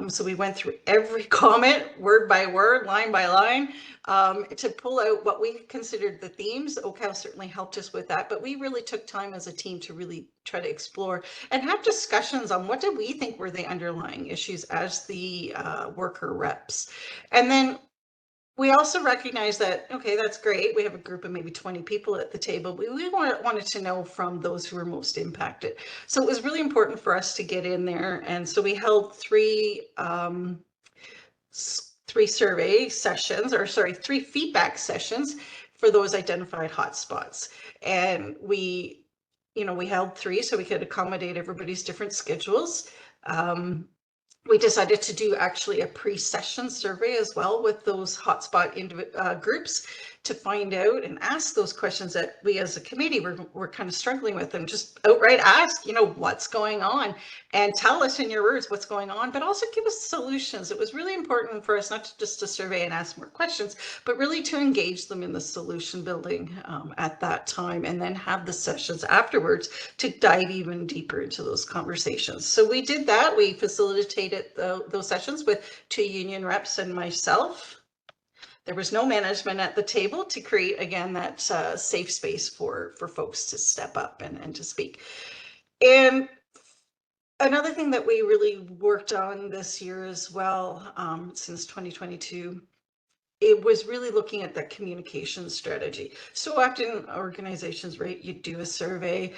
S9: So we went through every comment, word by word, line by line, to pull out what we considered the themes. OHCOW certainly helped us with that, but we really took time as a team to really try to explore and have discussions on what did we think were the underlying issues as the worker reps. And then we also recognize that, okay, that's great. We have a group of maybe 20 people at the table, but we wanted to know from those who were most impacted. So it was really important for us to get in there. And so we held three survey sessions, or sorry, 3 feedback sessions for those identified hotspots. And we held 3 so we could accommodate everybody's different schedules. We decided to do actually a pre-session survey as well with those hotspot groups to find out and ask those questions that we as a committee were kind of struggling with, and just outright ask, what's going on, and tell us in your words what's going on, but also give us solutions. It was really important for us not just to survey and ask more questions, but really to engage them in the solution building at that time, and then have the sessions afterwards to dive even deeper into those conversations. So we did that. We facilitated those sessions with 2 union reps and myself. There was no management at the table to create, again, that safe space for folks to step up and to speak. And another thing that we really worked on this year as well, since 2022, it was really looking at that communication strategy. So often organizations, right, you do a survey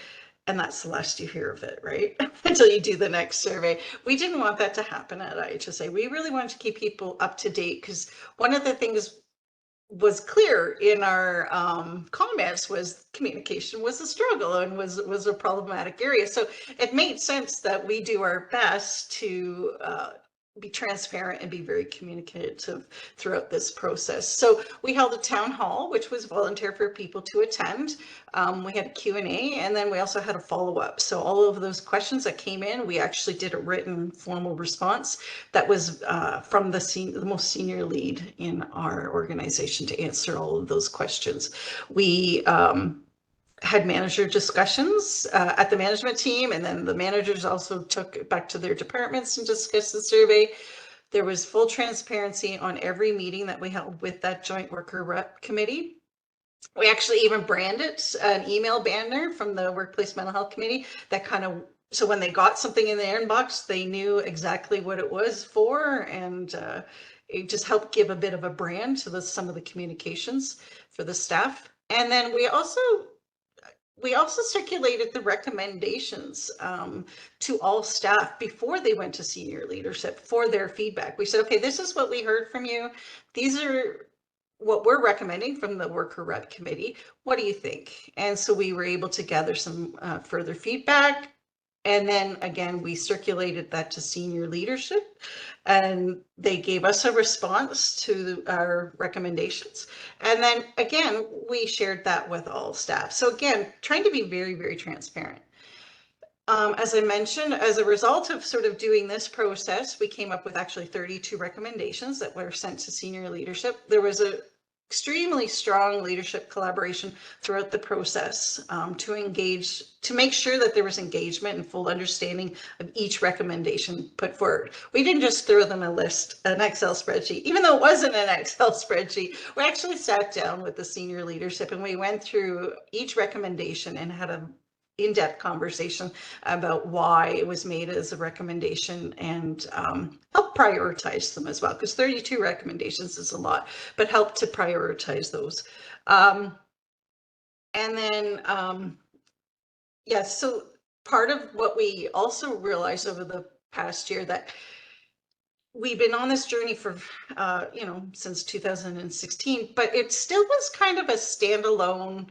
S9: and that's the last you hear of it, right? Until you do the next survey. We didn't want that to happen at IHSA. We really wanted to keep people up to date, because one of the things was clear in our comments was communication was a struggle and was a problematic area. So it made sense that we do our best to be transparent and be very communicative throughout this process. So we held a town hall, which was volunteer for people to attend. We had a Q&A, and then we also had a follow-up. So all of those questions that came in, we actually did a written formal response that was from the most senior lead in our organization to answer all of those questions. We had manager discussions at the management team, and then the managers also took it back to their departments and discussed the survey. There was full transparency on every meeting that we held with that joint worker rep committee. We actually even branded an email banner from the Workplace Mental Health Committee that kind of, so when they got something in their inbox, they knew exactly what it was for, and it just helped give a bit of a brand to some of the communications for the staff. And then we also circulated the recommendations to all staff before they went to senior leadership for their feedback. We said, okay, this is what we heard from you. These are what we're recommending from the worker rep committee. What do you think? And so we were able to gather some further feedback. And then again, we circulated that to senior leadership, and they gave us a response to our recommendations. And then again, we shared that with all staff. So again, trying to be very, very transparent. As I mentioned, as a result of sort of doing this process, we came up with actually 32 recommendations that were sent to senior leadership. There was a extremely strong leadership collaboration throughout the process to make sure that there was engagement and full understanding of each recommendation put forward. We didn't just throw them a list, an Excel spreadsheet, even though it wasn't an Excel spreadsheet. We actually sat down with the senior leadership and we went through each recommendation and had an in-depth conversation about why it was made as a recommendation, and help prioritize them as well, because 32 recommendations is a lot, but help to prioritize those. And then, yes, so part of what we also realized over the past year, that we've been on this journey for, since 2016, but it still was kind of a standalone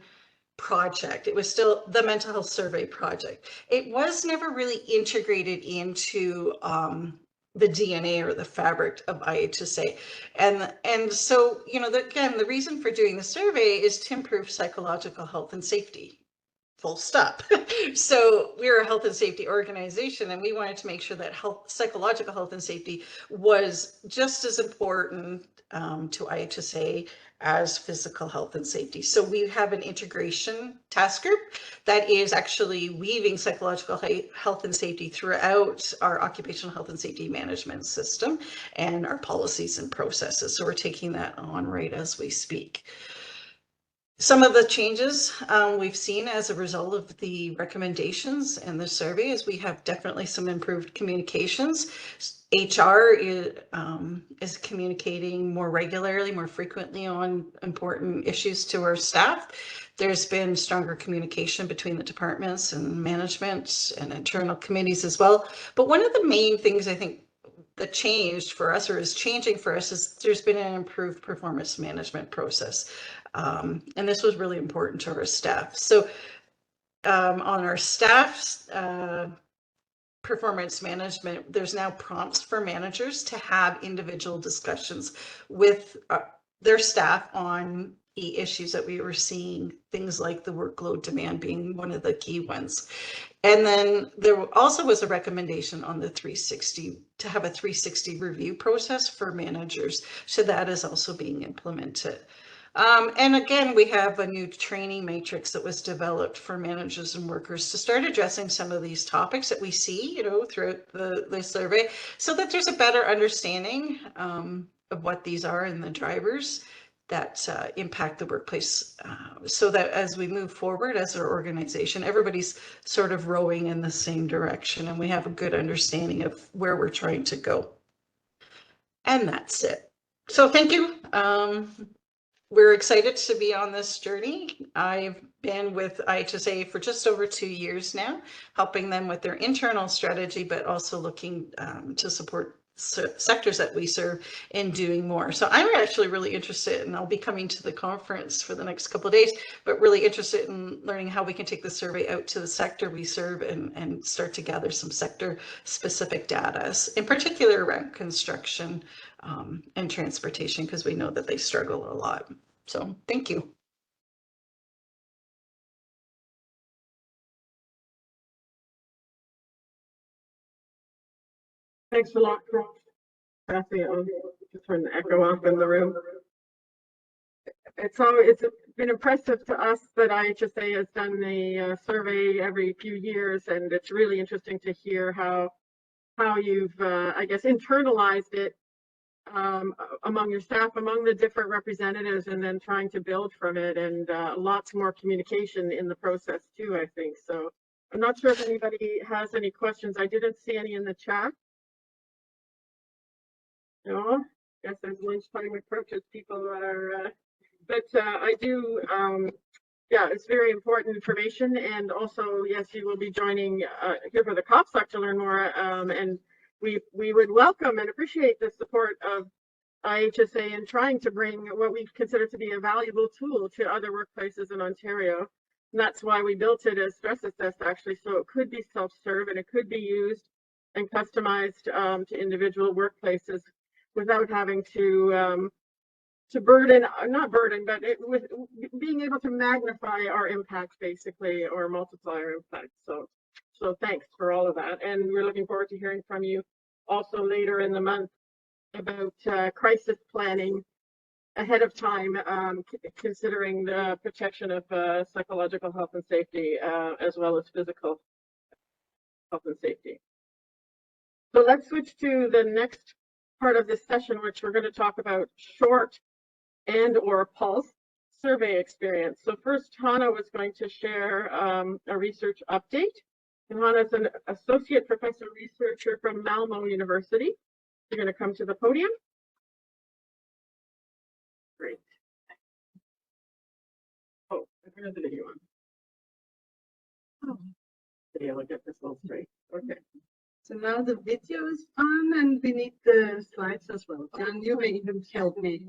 S9: project. It was still the mental health survey project. It was never really integrated into the DNA or the fabric of IHSA. And so, again, the reason for doing the survey is to improve psychological health and safety. Full stop. So we're a health and safety organization, and we wanted to make sure that psychological health and safety was just as important to IHSA as physical health and safety. So we have an integration task group that is actually weaving psychological health and safety throughout our occupational health and safety management system and our policies and processes. So we're taking that on right as we speak. Some of the changes we've seen as a result of the recommendations and the survey is we have definitely some improved communications. HR is communicating more regularly, more frequently on important issues to our staff. There's been stronger communication between the departments and management and internal committees as well. But one of the main things I think that changed for us, or is changing for us, is there's been an improved performance management process. And this was really important to our staff. So on our staff's performance management, there's now prompts for managers to have individual discussions with their staff on key issues that we were seeing, things like the workload demand being one of the key ones. And then there also was a recommendation on the 360 to have a 360 review process for managers. So that is also being implemented. And again, we have a new training matrix that was developed for managers and workers to start addressing some of these topics that we see, throughout the survey, so that there's a better understanding of what these are and the drivers that impact the workplace, so that as we move forward as our organization, everybody's sort of rowing in the same direction and we have a good understanding of where we're trying to go. And that's it. So thank you. We're excited to be on this journey. I've been with IHSA for just over 2 years now, helping them with their internal strategy, but also looking to support sectors that we serve in doing more. So I'm actually really interested, and I'll be coming to the conference for the next couple of days, but really interested in learning how we can take the survey out to the sector we serve and start to gather some sector specific data, in particular around construction and transportation, because we know that they struggle a lot. So thank you.
S1: Thanks a lot, Kathy. I'll just turn the echo off in the room. It's been impressive to us that IHSA has done the survey every few years, and it's really interesting to hear how you've, I guess, internalized it among your staff, among the different representatives, and then trying to build from it, and lots more communication in the process too, I think. So I'm not sure if anybody has any questions. I didn't see any in the chat. No, guess as lunchtime approaches, people are, but I do, yeah, it's very important information. And also, yes, you will be joining here for the COPSOC to learn more. And we would welcome and appreciate the support of IHSA in trying to bring what we consider to be a valuable tool to other workplaces in Ontario. And that's why we built it as StressAssess, actually, so it could be self-serve and it could be used and customized to individual workplaces, without having to burden, not burden, but with being able to magnify our impact, basically, or multiply our impact. So thanks for all of that. And we're looking forward to hearing from you also later in the month about crisis planning ahead of time, considering the protection of psychological health and safety, as well as physical health and safety. So let's switch to the next part of this session, which we're going to talk about short and or pulse survey experience. So first, Hanne was going to share a research update. And Hanne is an associate professor researcher from Malmö University. You're going to come to the podium. Great. Oh, I turned the video on. Oh, video, I'll get this all straight. Okay.
S10: So now the video is on and we need the slides as well. And you may even help me.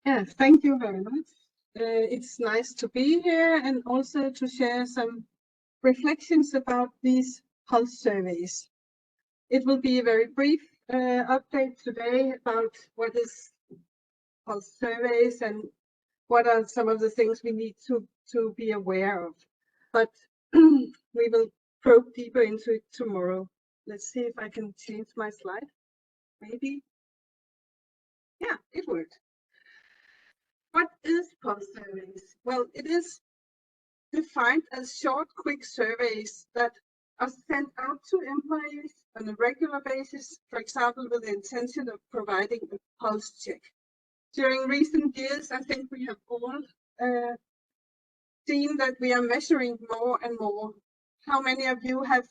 S10: Yes, thank you very much. It's nice to be here and also to share some reflections about these pulse surveys. It will be a very brief update today about what is pulse surveys and what are some of the things we need to be aware of. But we will probe deeper into it tomorrow. Let's see if I can change my slide. Maybe. Yeah, it worked. What is pulse surveys? Well, it is defined as short, quick surveys that are sent out to employees on a regular basis, for example, with the intention of providing a pulse check. During recent years, I think we have all seen that we are measuring more and more. How many of you have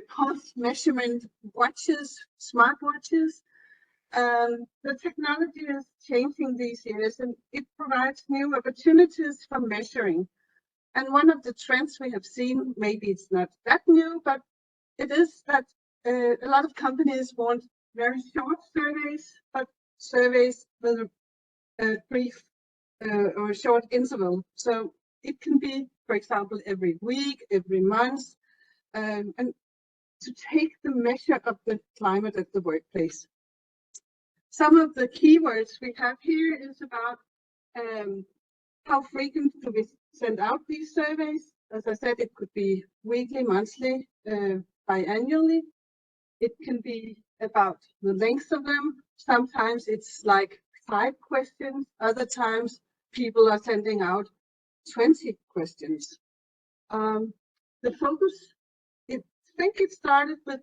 S10: pulse measurement watches, smartwatches? The technology is changing these years and it provides new opportunities for measuring. And one of the trends we have seen, maybe it's not that new, but it is that a lot of companies want very short surveys, but surveys with a brief or short interval. So it can be, for example, every week, every month, and to take the measure of the climate at the workplace. Some of the keywords we have here is about how frequent do we send out these surveys. As I said, it could be weekly, monthly, biannually. It can be about the length of them. Sometimes it's like 5 questions. Other times people are sending out 20 questions. The focus, I think it started with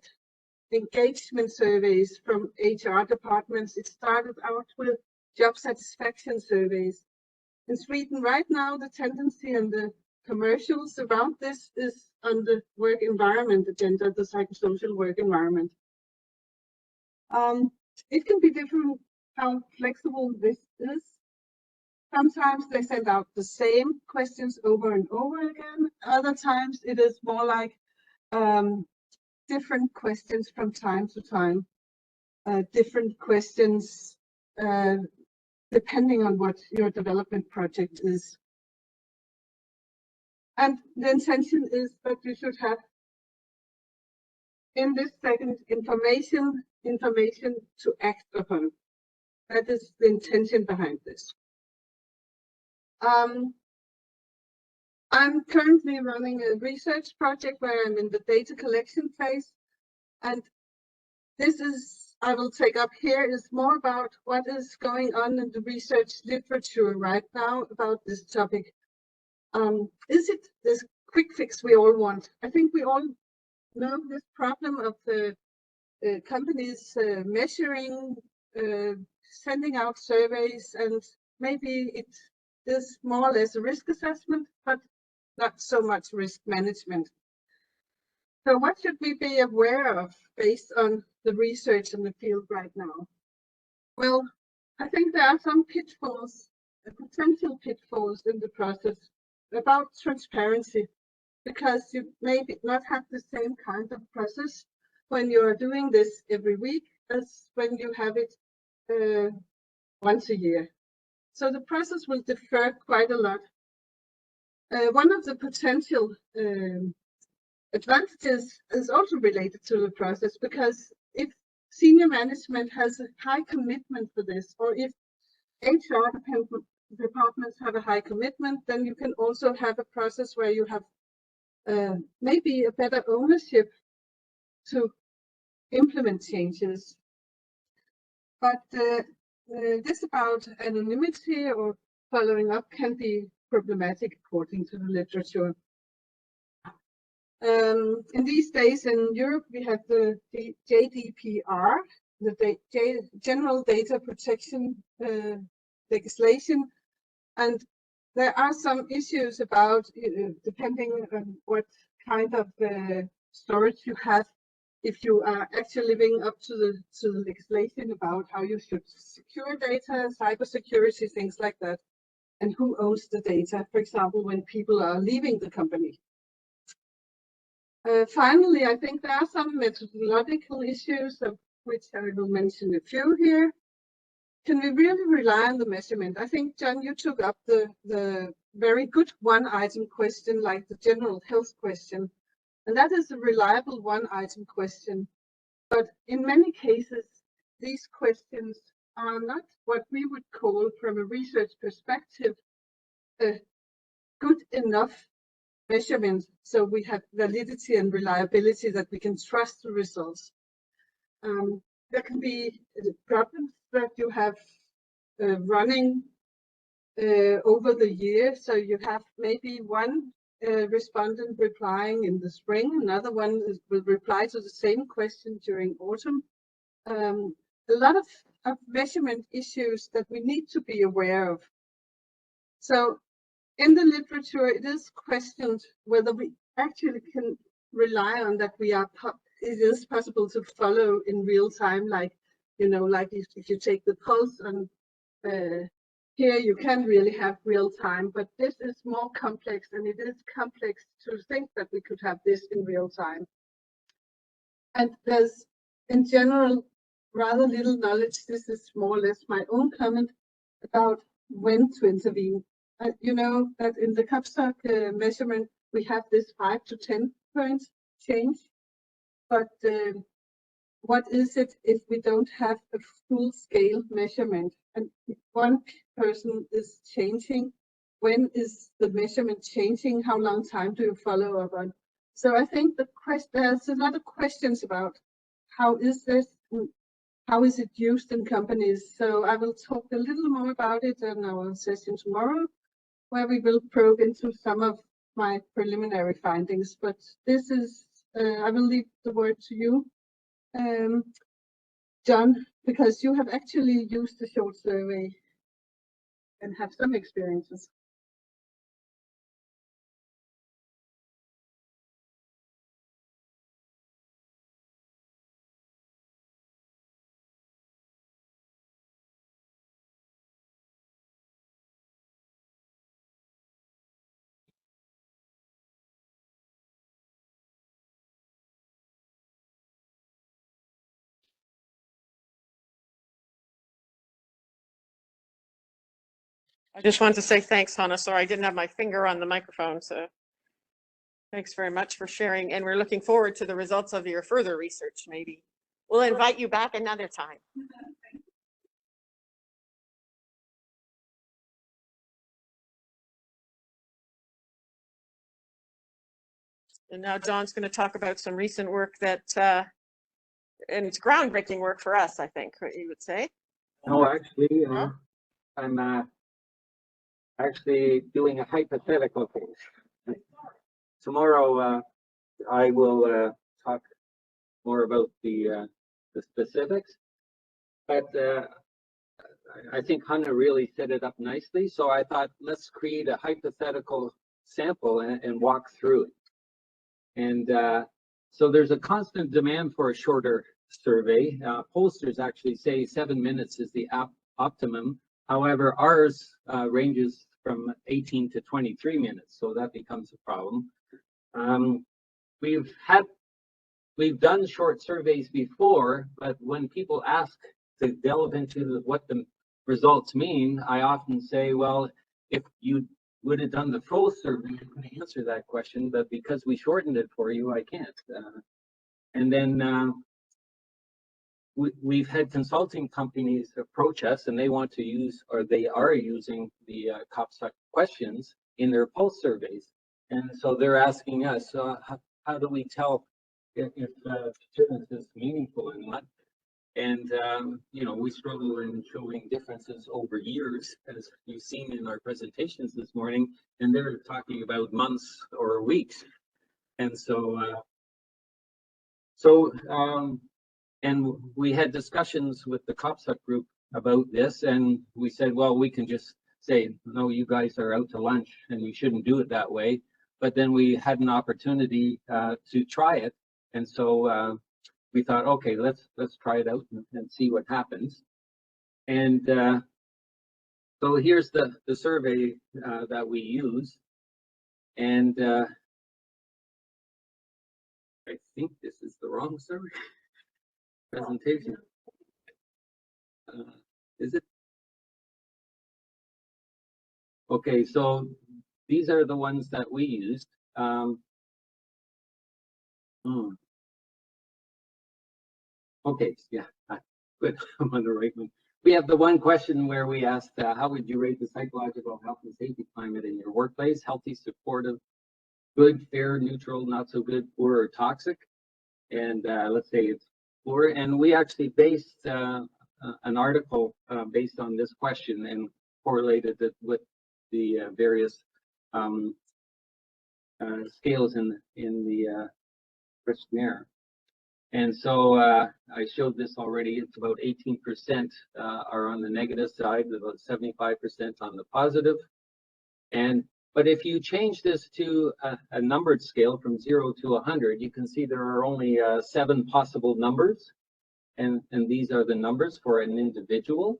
S10: engagement surveys from HR departments. It started out with job satisfaction surveys. In Sweden right now, the tendency and the commercials around this is on the work environment agenda, the psychosocial work environment. It can be different how flexible this is. Sometimes they send out the same questions over and over again. Other times it is more like different questions from time to time, different questions depending on what your development project is. And the intention is that you should have in this second information to act upon. That is the intention behind this. I'm currently running a research project where I'm in the data collection phase, and this is, I will take up here, is more about what is going on in the research literature right now about this topic. Is it this quick fix we all want? I think we all know this problem of the companies measuring, sending out surveys, and maybe it is more or less a risk assessment, but not so much risk management. So what should we be aware of based on the research in the field right now? Well, I think there are some pitfalls, potential pitfalls in the process about transparency, because you may not have the same kind of process when you are doing this every week as when you have it once a year. So the process will differ quite a lot. One of the potential advantages is also related to the process, because if senior management has a high commitment for this, or if HR departments have a high commitment, then you can also have a process where you have maybe a better ownership to implement changes. But this about anonymity or following up can be problematic according to the literature. In these days in Europe, we have the GDPR, the General Data Protection legislation, and there are some issues about, depending on what kind of storage you have, if you are actually living up to the legislation about how you should secure data, cybersecurity, things like that, and who owns the data, for example, when people are leaving the company. Finally, I think there are some methodological issues, of which I will mention a few here. Can we really rely on the measurement? I think, John, you took up the very good one-item question, like the general health question. And that is a reliable one-item question. But in many cases, these questions are not what we would call, from a research perspective, a good enough measurement, so we have validity and reliability that we can trust the results. There can be problems that you have running over the year. So you have maybe one respondent replying in the spring, another one will reply to the same question during autumn. A lot of measurement issues that we need to be aware of. So in the literature, it is questioned whether we actually can rely on that it is possible to follow in real time, like, you know, like if you take the pulse, and here you can really have real time, but this is more complex, and it is complex to think that we could have this in real time. And there's, in general, rather little knowledge. This is more or less my own comment about when to intervene. You know that in the Kapstock measurement, we have this 5 to 10 points change. But what is it if we don't have a full scale measurement? And if one person is changing, when is the measurement changing? How long time do you follow up on? So I think there's a lot of questions about how is this, how is it used in companies? So I will talk a little more about it in our session tomorrow, where we will probe into some of my preliminary findings. But this is, I will leave the word to you, John, because you have actually used the short survey and have some experiences.
S1: I just want to say thanks, Hanne. Sorry, I didn't have my finger on the microphone, so thanks very much for sharing. And we're looking forward to the results of your further research. Maybe we'll invite you back another time. And now John's going to talk about some recent work that, and it's groundbreaking work for us, I think, what you would say.
S11: No, actually, I'm actually doing a hypothetical case. Tomorrow, I will talk more about the specifics, but I think Hanne really set it up nicely. So I thought, let's create a hypothetical sample and walk through it. And so there's a constant demand for a shorter survey. Pollsters actually say 7 minutes is the optimum. However, ours ranges from 18 to 23 minutes, so that becomes a problem. We've done short surveys before, but when people ask to delve into what the results mean, I often say, well, if you would have done the full survey, I could answer that question, but because we shortened it for you, I can't. And then we've had consulting companies approach us, and they want to use, or they are using the COPSUC questions in their pulse surveys. And so they're asking us, how do we tell if fitness is meaningful or not? And, you know, we struggle in showing differences over years, as you've seen in our presentations this morning, and they're talking about months or weeks. And so, and we had discussions with the COPSUC group about this, and we said, well, we can just say, no, you guys are out to lunch, and we shouldn't do it that way. But then we had an opportunity to try it, and so we thought, okay, let's try it out and see what happens. And so here's the survey that we use, and I think this is the wrong survey presentation. Is it? Okay, so these are the ones that we used. Okay, yeah, good. I'm on the right one. We have the one question where we asked, how would you rate the psychological health and safety climate in your workplace? Healthy, supportive, good, fair, neutral, not so good, poor, or toxic? And let's say it's poor. And we actually based an article based on this question and correlated it with the various scales in the questionnaire. And so I showed this already. It's about 18% are on the negative side, about 75% on the positive. But if you change this to a numbered scale from 0 to 100, you can see there are only 7 possible numbers, and these are the numbers for an individual.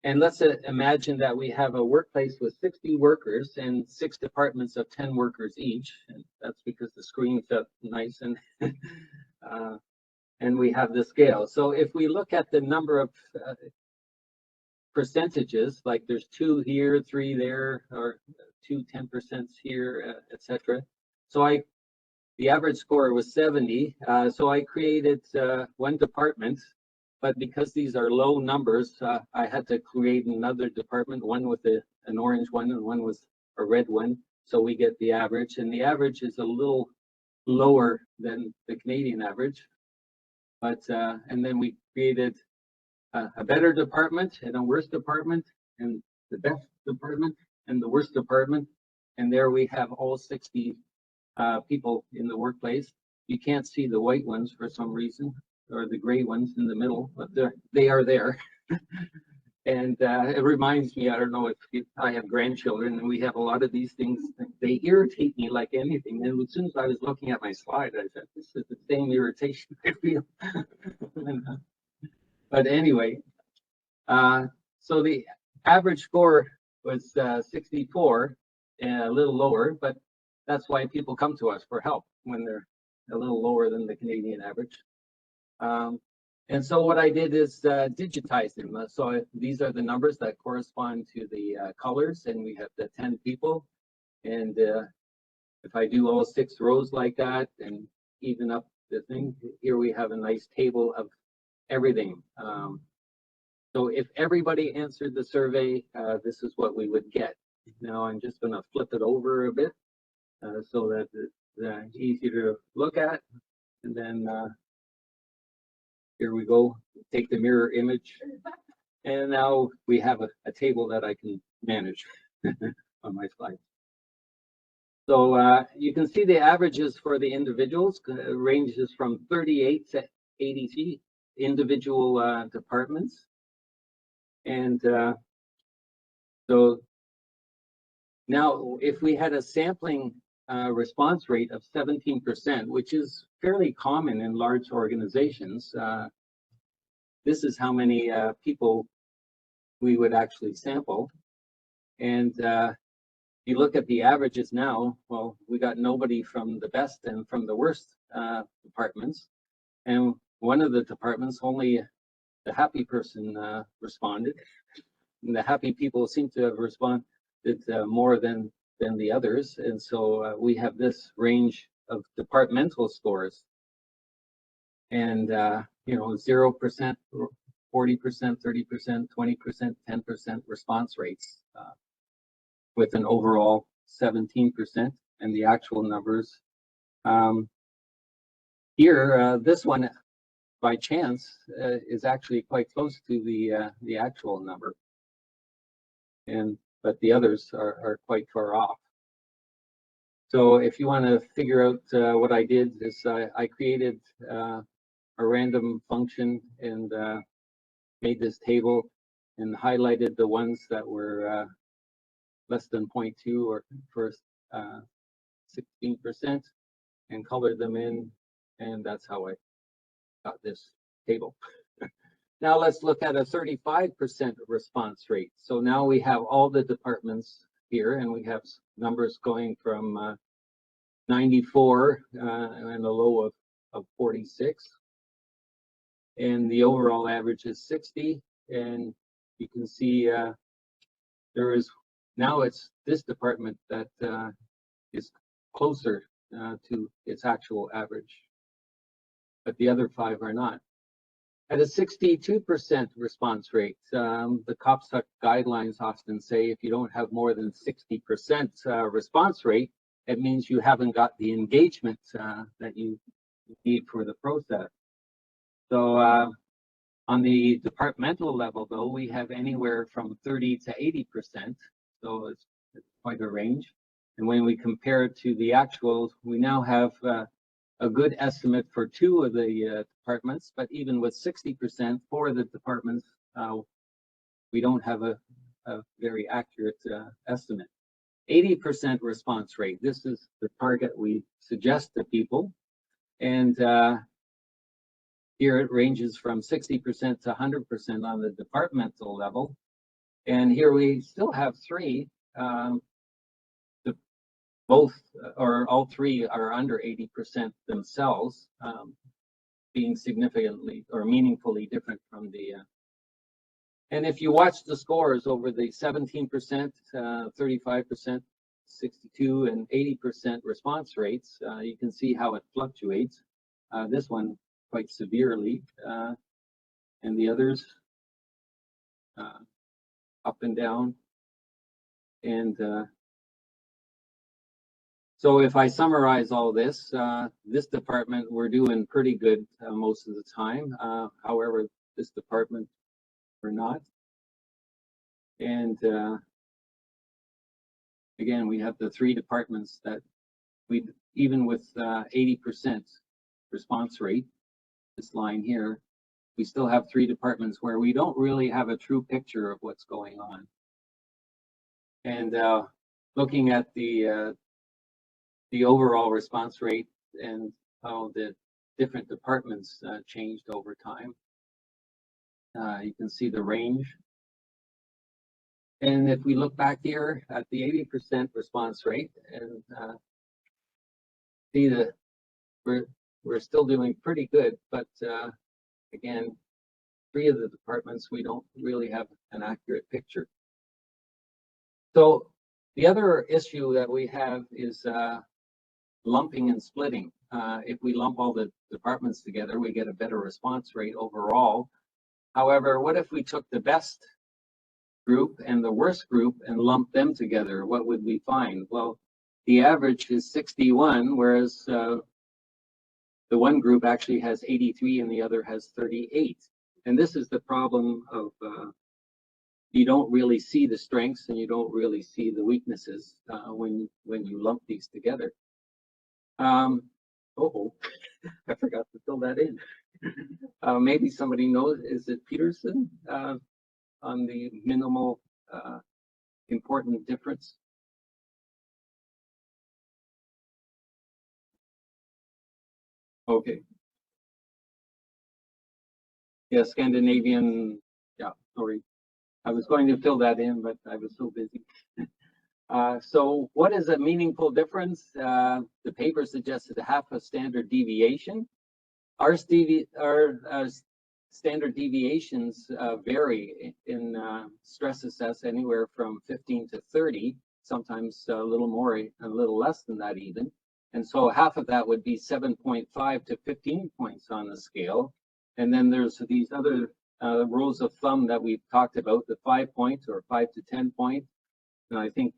S11: And let's imagine that we have a workplace with 60 workers and 6 departments of 10 workers each. And that's because the screen felt nice and we have the scale. So if we look at the number of percentages, like there's 2 here, 3 there, or 2 10% here, etc. So the average score was 70. So I created one department, but because these are low numbers, I had to create another department, one with an orange one and one with a red one. So we get the average, and the average is a little lower than the Canadian average. But and then we created a better department and a worse department, and the best department and the worst department. And there we have all 60 people in the workplace. You can't see the white ones for some reason. or the gray ones in the middle, but they are there. And it reminds me, I don't know if I have grandchildren and we have a lot of these things, they irritate me like anything. And as soon as I was looking at my slide, I said, this is the same irritation I feel. But anyway, so the average score was 64, and a little lower, but that's why people come to us for help when they're a little lower than the Canadian average. And so what I did is digitize them. So these are the numbers that correspond to the colors, and we have the 10 people. And if I do all 6 rows like that and even up the thing, here we have a nice table of everything. So if everybody answered the survey, this is what we would get. Now I'm just going to flip it over a bit so that it's easier to look at. And then here we go, take the mirror image. And now we have a table that I can manage on my slide. So you can see the averages for the individuals ranges from 38 to 83 individual departments. And so now if we had a sampling response rate of 17%, which is fairly common in large organizations, this is how many people we would actually sample. And you look at the averages now, well, we got nobody from the best and from the worst departments. And one of the departments, only the happy person responded. And the happy people seem to have responded more than the others. And so we have this range of departmental scores. And, you know, 0%, 40%, 30%, 20%, 10% response rates with an overall 17%, and the actual numbers. Here, this one, by chance, is actually quite close to the actual number. But the others are quite far off. So if you want to figure out what I did is I created a random function and made this table and highlighted the ones that were less than 0.2 or first 16% and colored them in, and that's how I got this table. Now let's look at a 35% response rate. So now we have all the departments here, and we have numbers going from 94 and a low of 46. And the overall average is 60. And you can see there is, now it's this department that is closer to its actual average, but the other 5 are not. At a 62% response rate, the COPSUC guidelines often say if you don't have more than 60% response rate, it means you haven't got the engagement that you need for the process. So on the departmental level, though, we have anywhere from 30 to 80%. So it's quite a range. And when we compare it to the actuals, we now have a good estimate for 2 of the departments, but even with 60% for the departments, we don't have a very accurate estimate. 80% response rate, this is the target we suggest to people. And here it ranges from 60% to 100% on the departmental level. And here we still have 3. Both or all 3 are under 80% themselves, being significantly or meaningfully different from the. And if you watch the scores over the 17%, 35%, 62, and 80% response rates, you can see how it fluctuates. This one quite severely, and the others up and down. And so if I summarize all this, this department, we're doing pretty good most of the time. However, this department, we're not. And again, we have the 3 departments that we, even with 80% response rate, this line here, we still have 3 departments where we don't really have a true picture of what's going on. And looking at the overall response rate and how the different departments changed over time, you can see the range. And if we look back here at the 80% response rate and see that we're still doing pretty good, but again, 3 of the departments, we don't really have an accurate picture. So the other issue that we have is lumping and splitting. If we lump all the departments together, we get a better response rate overall. However, what if we took the best group and the worst group and lumped them together? What would we find? Well, the average is 61, whereas the one group actually has 83 and the other has 38. And this is the problem of you don't really see the strengths and you don't really see the weaknesses when you lump these together. I forgot to fill that in. Maybe somebody knows, is it Peterson on the minimal important difference? Okay. Yeah, Scandinavian, yeah, sorry. I was going to fill that in, but I was so busy. So what is a meaningful difference? The paper suggested half a standard deviation. Our standard deviations vary in StressAssess anywhere from 15 to 30, sometimes a little more, a little less than that even. And so half of that would be 7.5 to 15 points on the scale. And then there's these other rules of thumb that we've talked about, the 5 points or 5 to 10 points. And I think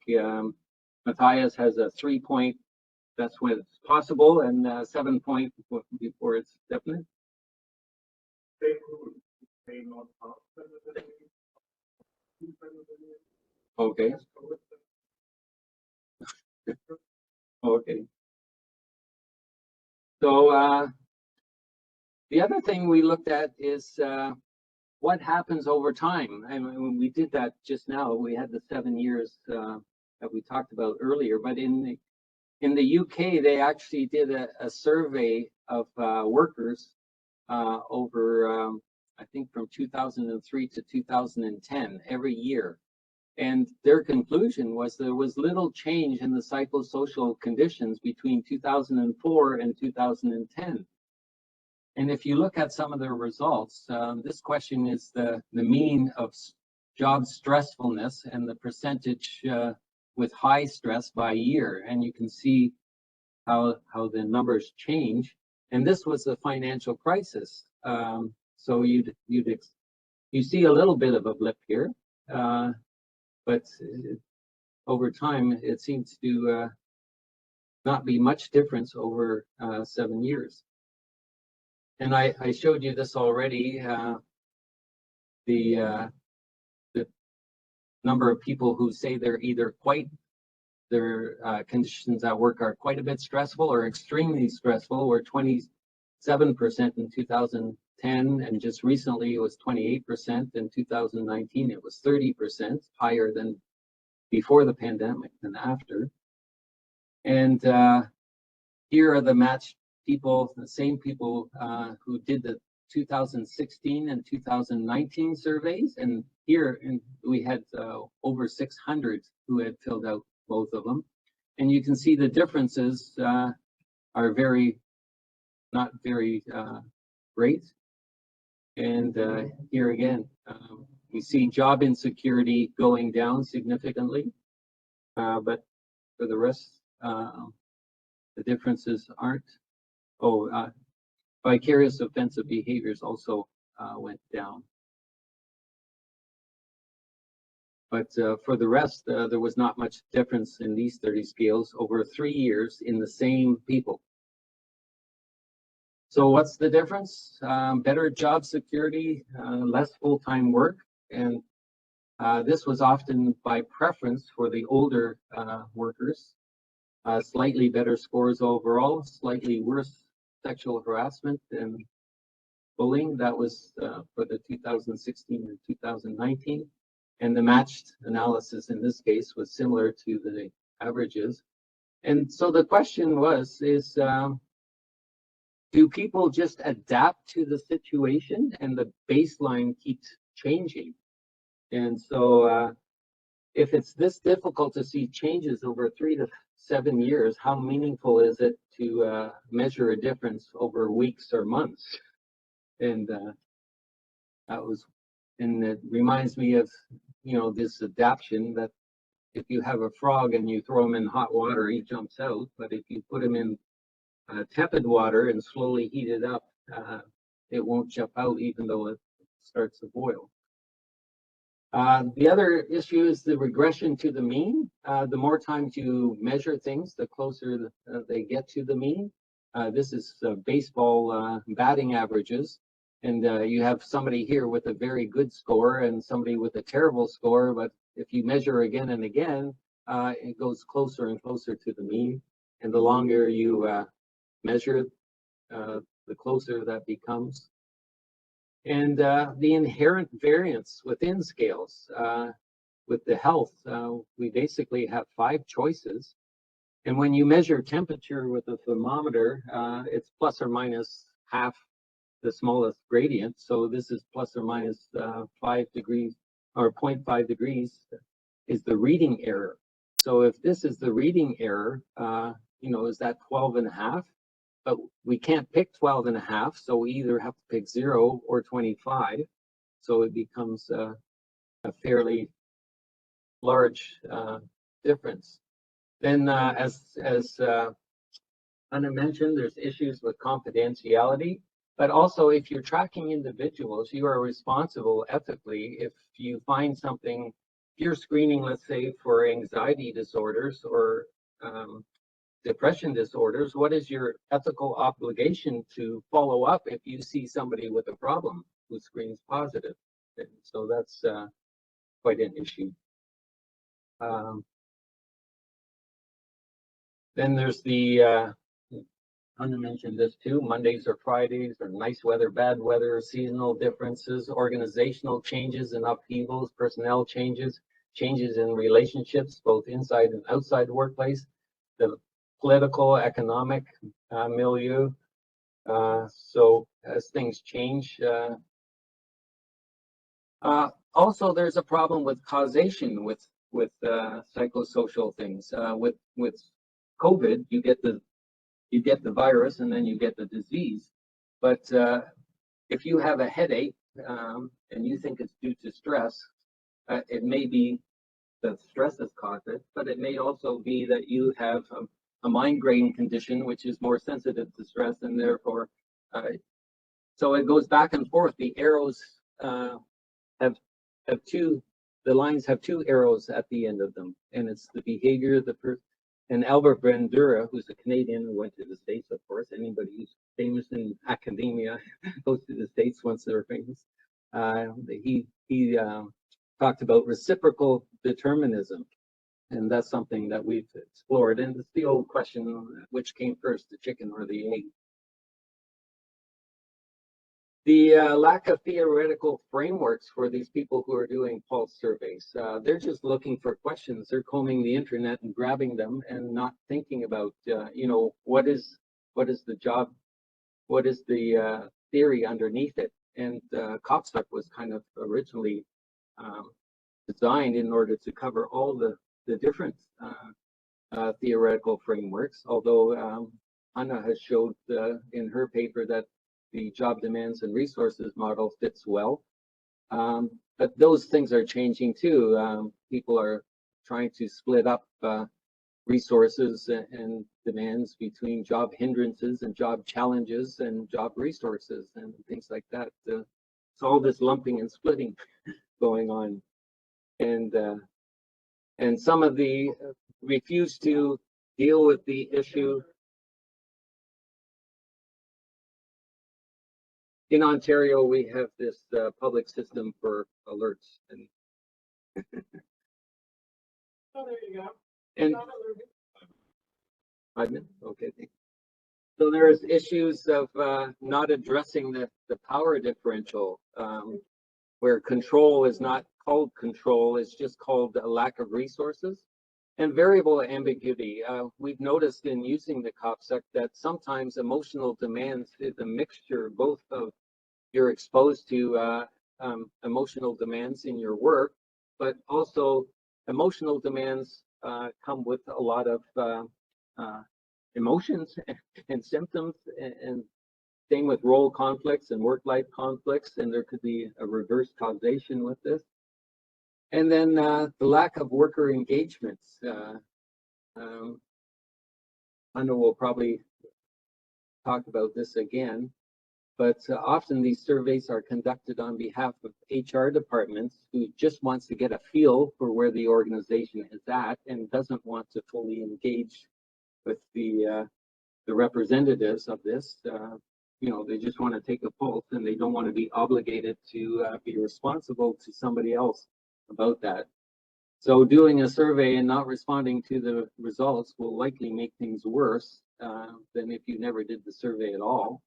S11: Matthias has a 3 point, that's when it's possible, and 7 point before it's definite. Okay. Okay. So the other thing we looked at is what happens over time. And when we did that just now, we had the 7 years that we talked about earlier. But in the UK, they actually did a survey of workers over, I think, from 2003 to 2010 every year. And their conclusion was there was little change in the psychosocial conditions between 2004 and 2010. And if you look at some of the results, this question is the mean of job stressfulness and the percentage with high stress by year. And you can see how the numbers change. And this was the financial crisis. So you see a little bit of a blip here, but over time, it seems to not be much difference over 7 years. And I showed you this already, the number of people who say they're either their conditions at work are quite a bit stressful or extremely stressful, were 27% in 2010, and just recently it was 28%. In 2019, it was 30%, higher than before the pandemic than after. And here are the matched people, the same people who did the 2016 and 2019 surveys. And here we had over 600 who had filled out both of them. And you can see the differences are not very great. And here again, we see job insecurity going down significantly, but for the rest, the differences aren't. Vicarious offensive behaviors also went down. But for the rest, there was not much difference in these 30 scales over 3 years in the same people. So what's the difference? Better job security, less full-time work, and this was often by preference for the older workers. Slightly better scores overall, slightly worse sexual harassment, and bullying. That was for the 2016 and 2019. And the matched analysis in this case was similar to the averages. And so the question is, do people just adapt to the situation and the baseline keeps changing? And so if it's this difficult to see changes over 3 to 7 years, how meaningful is it to measure a difference over weeks or months? And and it reminds me of, this adaptation that if you have a frog and you throw him in hot water, he jumps out. But if you put him in tepid water and slowly heat it up, it won't jump out even though it starts to boil. The other issue is the regression to the mean. The more times you measure things, the closer they get to the mean. This is baseball batting averages. And you have somebody here with a very good score and somebody with a terrible score. But if you measure again and again, it goes closer and closer to the mean. And the longer you measure, the closer that becomes. And the inherent variance within scales. With the health, we basically have 5 choices. And when you measure temperature with a thermometer, it's plus or minus half the smallest gradient. So this is plus or minus 5 degrees or 0.5 degrees is the reading error. So if this is the reading error, is that 12.5? But we can't pick 12.5, so we either have to pick 0 or 25. So it becomes a fairly large difference. Then as Hanne mentioned, there's issues with confidentiality. But also, if you're tracking individuals, you are responsible ethically. If you find something, if you're screening, let's say, for anxiety disorders or depression disorders, what is your ethical obligation to follow up if you see somebody with a problem who screens positive? And so that's quite an issue. Then there's the Hanne mentioned this too, Mondays or Fridays, or nice weather, bad weather, seasonal differences, organizational changes and upheavals, personnel changes, changes in relationships, both inside and outside the workplace, the political, economic milieu. So as things change, also there's a problem with causation with psychosocial things. With COVID, you get the virus and then you get the disease. But if you have a headache and you think it's due to stress, it may be that stress has caused it, but it may also be that you have a migraine condition which is more sensitive to stress, and therefore, so it goes back and forth. The arrows have the lines have 2 arrows at the end of them, and it's the behavior, and Albert Bandura, who's a Canadian who went to the States, of course. Anybody who's famous in academia goes to the States once they're famous. He talked about reciprocal determinism, and that's something that we've explored. And it's the old question, which came first, the chicken or the egg? The lack of theoretical frameworks for these people who are doing pulse surveys. They're just looking for questions. They're combing the internet and grabbing them and not thinking about, what is the job, what is the theory underneath it. And COPSUC was kind of originally designed in order to cover all the different theoretical frameworks, although Hanne has showed in her paper that the job demands and resources model fits well. But those things are changing too. People are trying to split up resources and demands between job hindrances and job challenges and job resources and things like that. It's all this lumping and splitting going on. And some of the refuse to deal with the issue. In Ontario, we have this public system for alerts. And
S1: Oh, there you go.
S11: And
S1: Not alerted.
S11: 5 minutes, okay. So So there's issues of not addressing the power differential, where control is not called control, it's just called a lack of resources. And variable ambiguity. We've noticed in using the COPSEC that sometimes emotional demands is a mixture both of you're exposed to emotional demands in your work, but also emotional demands come with a lot of emotions and symptoms, and same with role conflicts and work-life conflicts, and there could be a reverse causation with this. And then the lack of worker engagements. I know we'll probably talk about this again, but often these surveys are conducted on behalf of HR departments who just wants to get a feel for where the organization is at and doesn't want to fully engage with the representatives of this. You know, they just want to take a pulse and they don't want to be obligated to be responsible to somebody else about that. So doing a survey and not responding to the results will likely make things worse than if you never did the survey at all.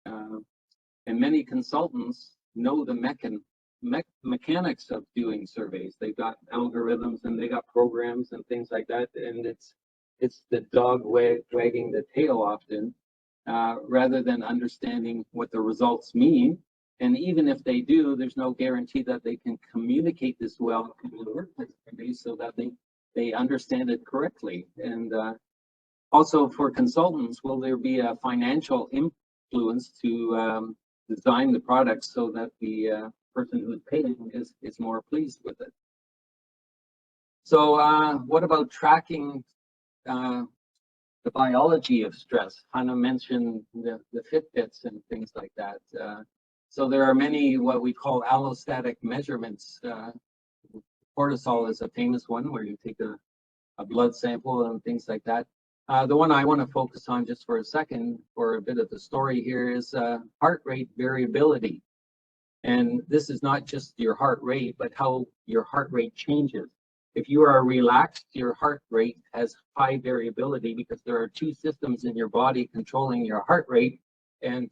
S11: And many consultants know the mechanics of doing surveys. They've got algorithms and they got programs and things like that. And it's the dog wagging the tail often, rather than understanding what the results mean. And even if they do, there's no guarantee that they can communicate this well in the workplace so that they understand it correctly. And also for consultants, will there be a financial influence to design the product so that the person who's paying is more pleased with it? So what about tracking the biology of stress? Hanne mentioned the Fitbits and things like that. So there are many what we call allostatic measurements. Cortisol is a famous one where you take a blood sample and things like that. The one I want to focus on just for a second, for a bit of the story here, is heart rate variability. And this is not just your heart rate, but how your heart rate changes. If you are relaxed, your heart rate has high variability because there are two systems in your body controlling your heart rate. And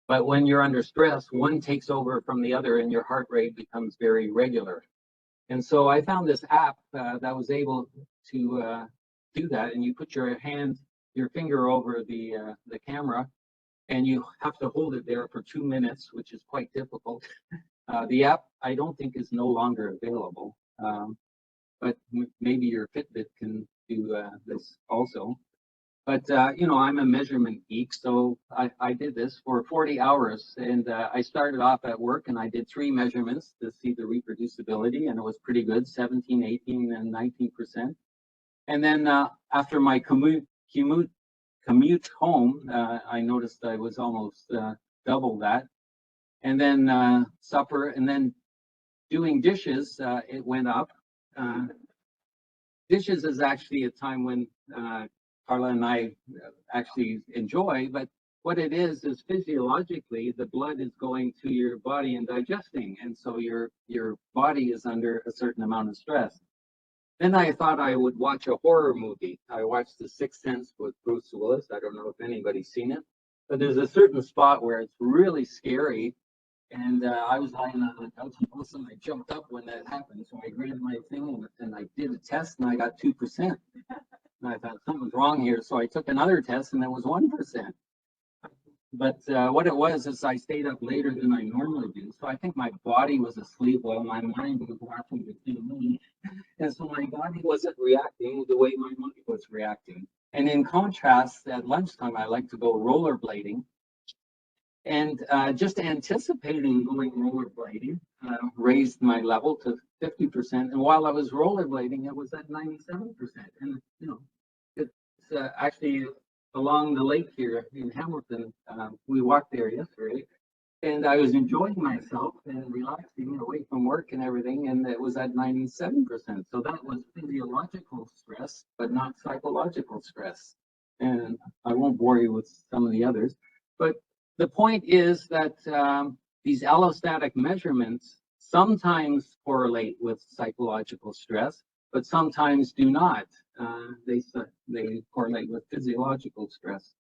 S11: but when you're under stress, one takes over from the other and your heart rate becomes very regular. And so I found this app that was able to do that. And you put your finger over the camera, and you have to hold it there for 2 minutes, which is quite difficult. The app, I don't think, is no longer available, but maybe your Fitbit can do this also. But, you know, I'm a measurement geek, so I did this for 40 hours. And I started off at work and I did 3 measurements to see the reproducibility, and it was pretty good, 17, 18, and 19%. And then after my commute home, I noticed I was almost double that. And then supper, and then doing dishes, it went up. Dishes is actually a time when Carla and I actually enjoy, but what it is physiologically, the blood is going to your body and digesting, and so your body is under a certain amount of stress. Then I thought I would watch a horror movie. I watched The Sixth Sense with Bruce Willis. I don't know if anybody's seen it, but there's a certain spot where it's really scary. And I was lying on the couch, and all of a sudden I jumped up when that happened. So I grabbed my thing and I did a test, and I got 2%. And I thought something's wrong here. So I took another test, and it was 1%. But what it was is I stayed up later than I normally do. So I think my body was asleep while my mind was watching the TV. And so my body wasn't reacting the way my mind was reacting. And in contrast, at lunchtime, I like to go rollerblading. And just anticipating going rollerblading raised my level to 50%. And while I was rollerblading, it was at 97%. And, you know, it's actually along the lake here in Hamilton. We walked there yesterday, and I was enjoying myself and relaxing away from work and everything. And it was at 97%. So that was physiological stress, but not psychological stress. And I won't bore you with some of the others, but the point is that these allostatic measurements sometimes correlate with psychological stress, but sometimes do not. They correlate with physiological stress.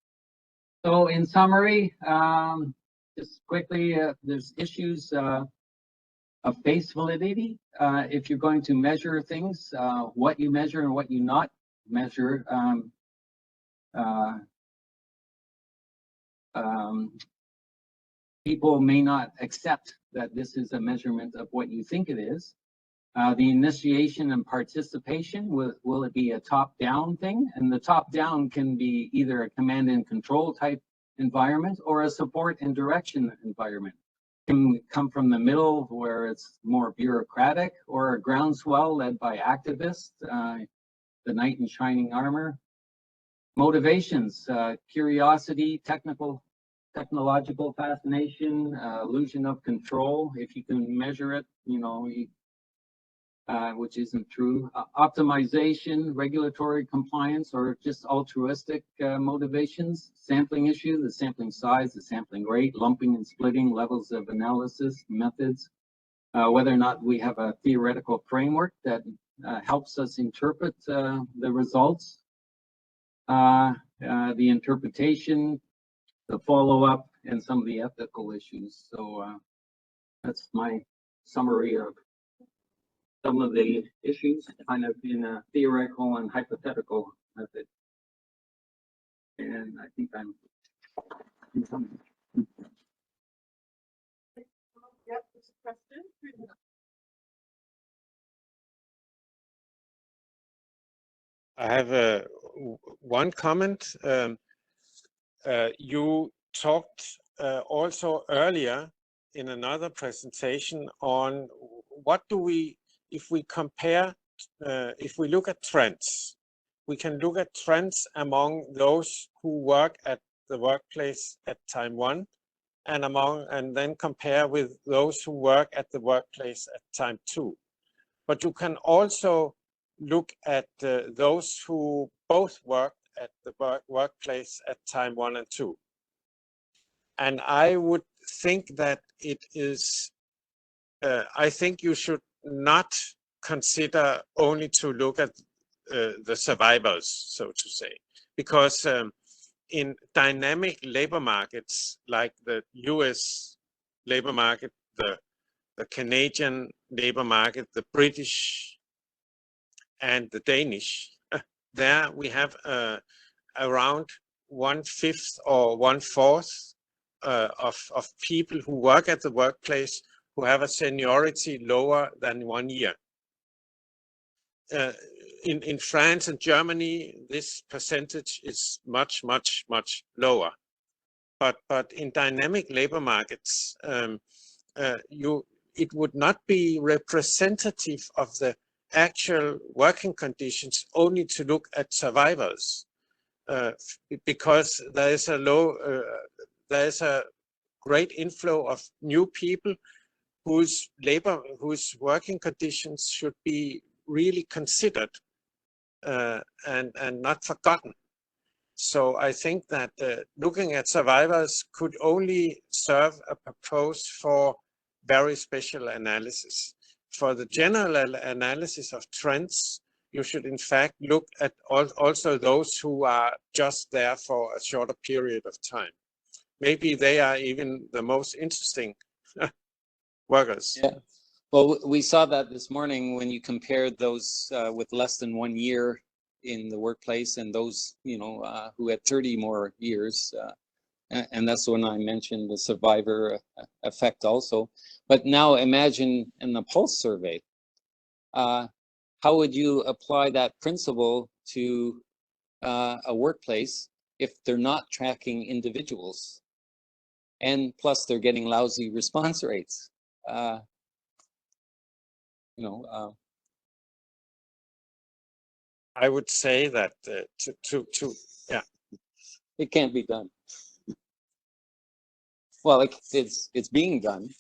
S11: So in summary, just quickly, there's issues of face validity. If you're going to measure things, what you measure and what you not measure. People may not accept that this is a measurement of what you think it is. The initiation and participation, will it be a top-down thing? And the top-down can be either a command and control type environment or a support and direction environment. It can come from the middle where it's more bureaucratic, or a groundswell led by activists, the knight in shining armor. Motivations, curiosity, technological fascination, illusion of control. If you can measure it, you know, which isn't true. Optimization, regulatory compliance, or just altruistic motivations. Sampling issue, the sampling size, the sampling rate, lumping and splitting, levels of analysis, methods. Whether or not we have a theoretical framework that helps us interpret the results. The interpretation, the follow-up, and some of the ethical issues. So that's my summary of some of the issues, kind of in a theoretical and hypothetical method. And I think I'm.
S1: Yep, there's a question.
S6: I have one comment. You talked also earlier in another presentation on what do we, if we compare, if we look at trends, we can look at trends among those who work at the workplace at time 1 and then compare with those who work at the workplace at time 2. But you can also look at those who both work at the workplace at time 1 and 2. And I would think that it is, I think you should not consider only to look at the survivors, so to say, because in dynamic labor markets like the US labor market, the Canadian labor market, the British and the Danish, there we have around 1/5 or 1/4 of people who work at the workplace who have a seniority lower than 1 year. In France and Germany, this percentage is much lower. But in dynamic labor markets, it would not be representative of the actual working conditions only to look at survivors, because there is a great inflow of new people whose working conditions should be really considered and not forgotten. So I think that looking at survivors could only serve a purpose for very special analysis. For the general analysis of trends, you should in fact look at also those who are just there for a shorter period of time. Maybe they are even the most interesting workers.
S7: Yeah. Well, we saw that this morning when you compared those with less than 1 year in the workplace and those, you know, who had 30 more years. And that's when I mentioned the survivor effect also. But now imagine in the pulse survey, how would you apply that principle to a workplace if they're not tracking individuals? And plus they're getting lousy response rates.
S6: I would say that yeah,
S7: it can't be done. Well, it's being done,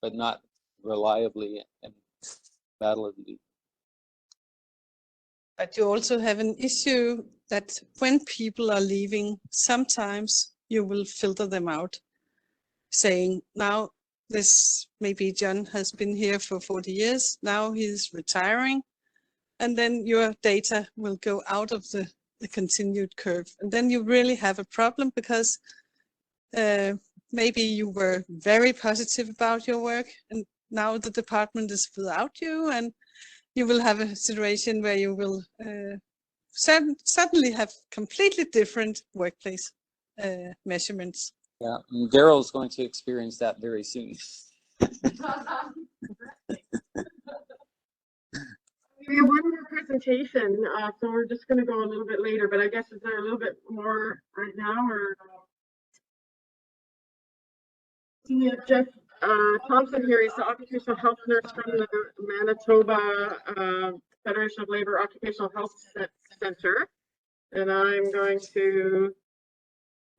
S7: but not reliably and validly.
S4: But you also have an issue that when people are leaving, sometimes you will filter them out, saying, now this, maybe John has been here for 40 years, now he's retiring, and then your data will go out of the continued curve. And then you really have a problem, because maybe you were very positive about your work, and now the department is without you, and you will have a situation where you will suddenly have completely different workplace measurements.
S7: Yeah, and Daryl's going to experience that very soon.
S1: We have one more presentation, so we're just going to go a little bit later, but I guess is there a little bit more right now, or we have Jeff Thompson here. He's the occupational health nurse from the Manitoba Federation of Labor Occupational Health Center, and I'm going to,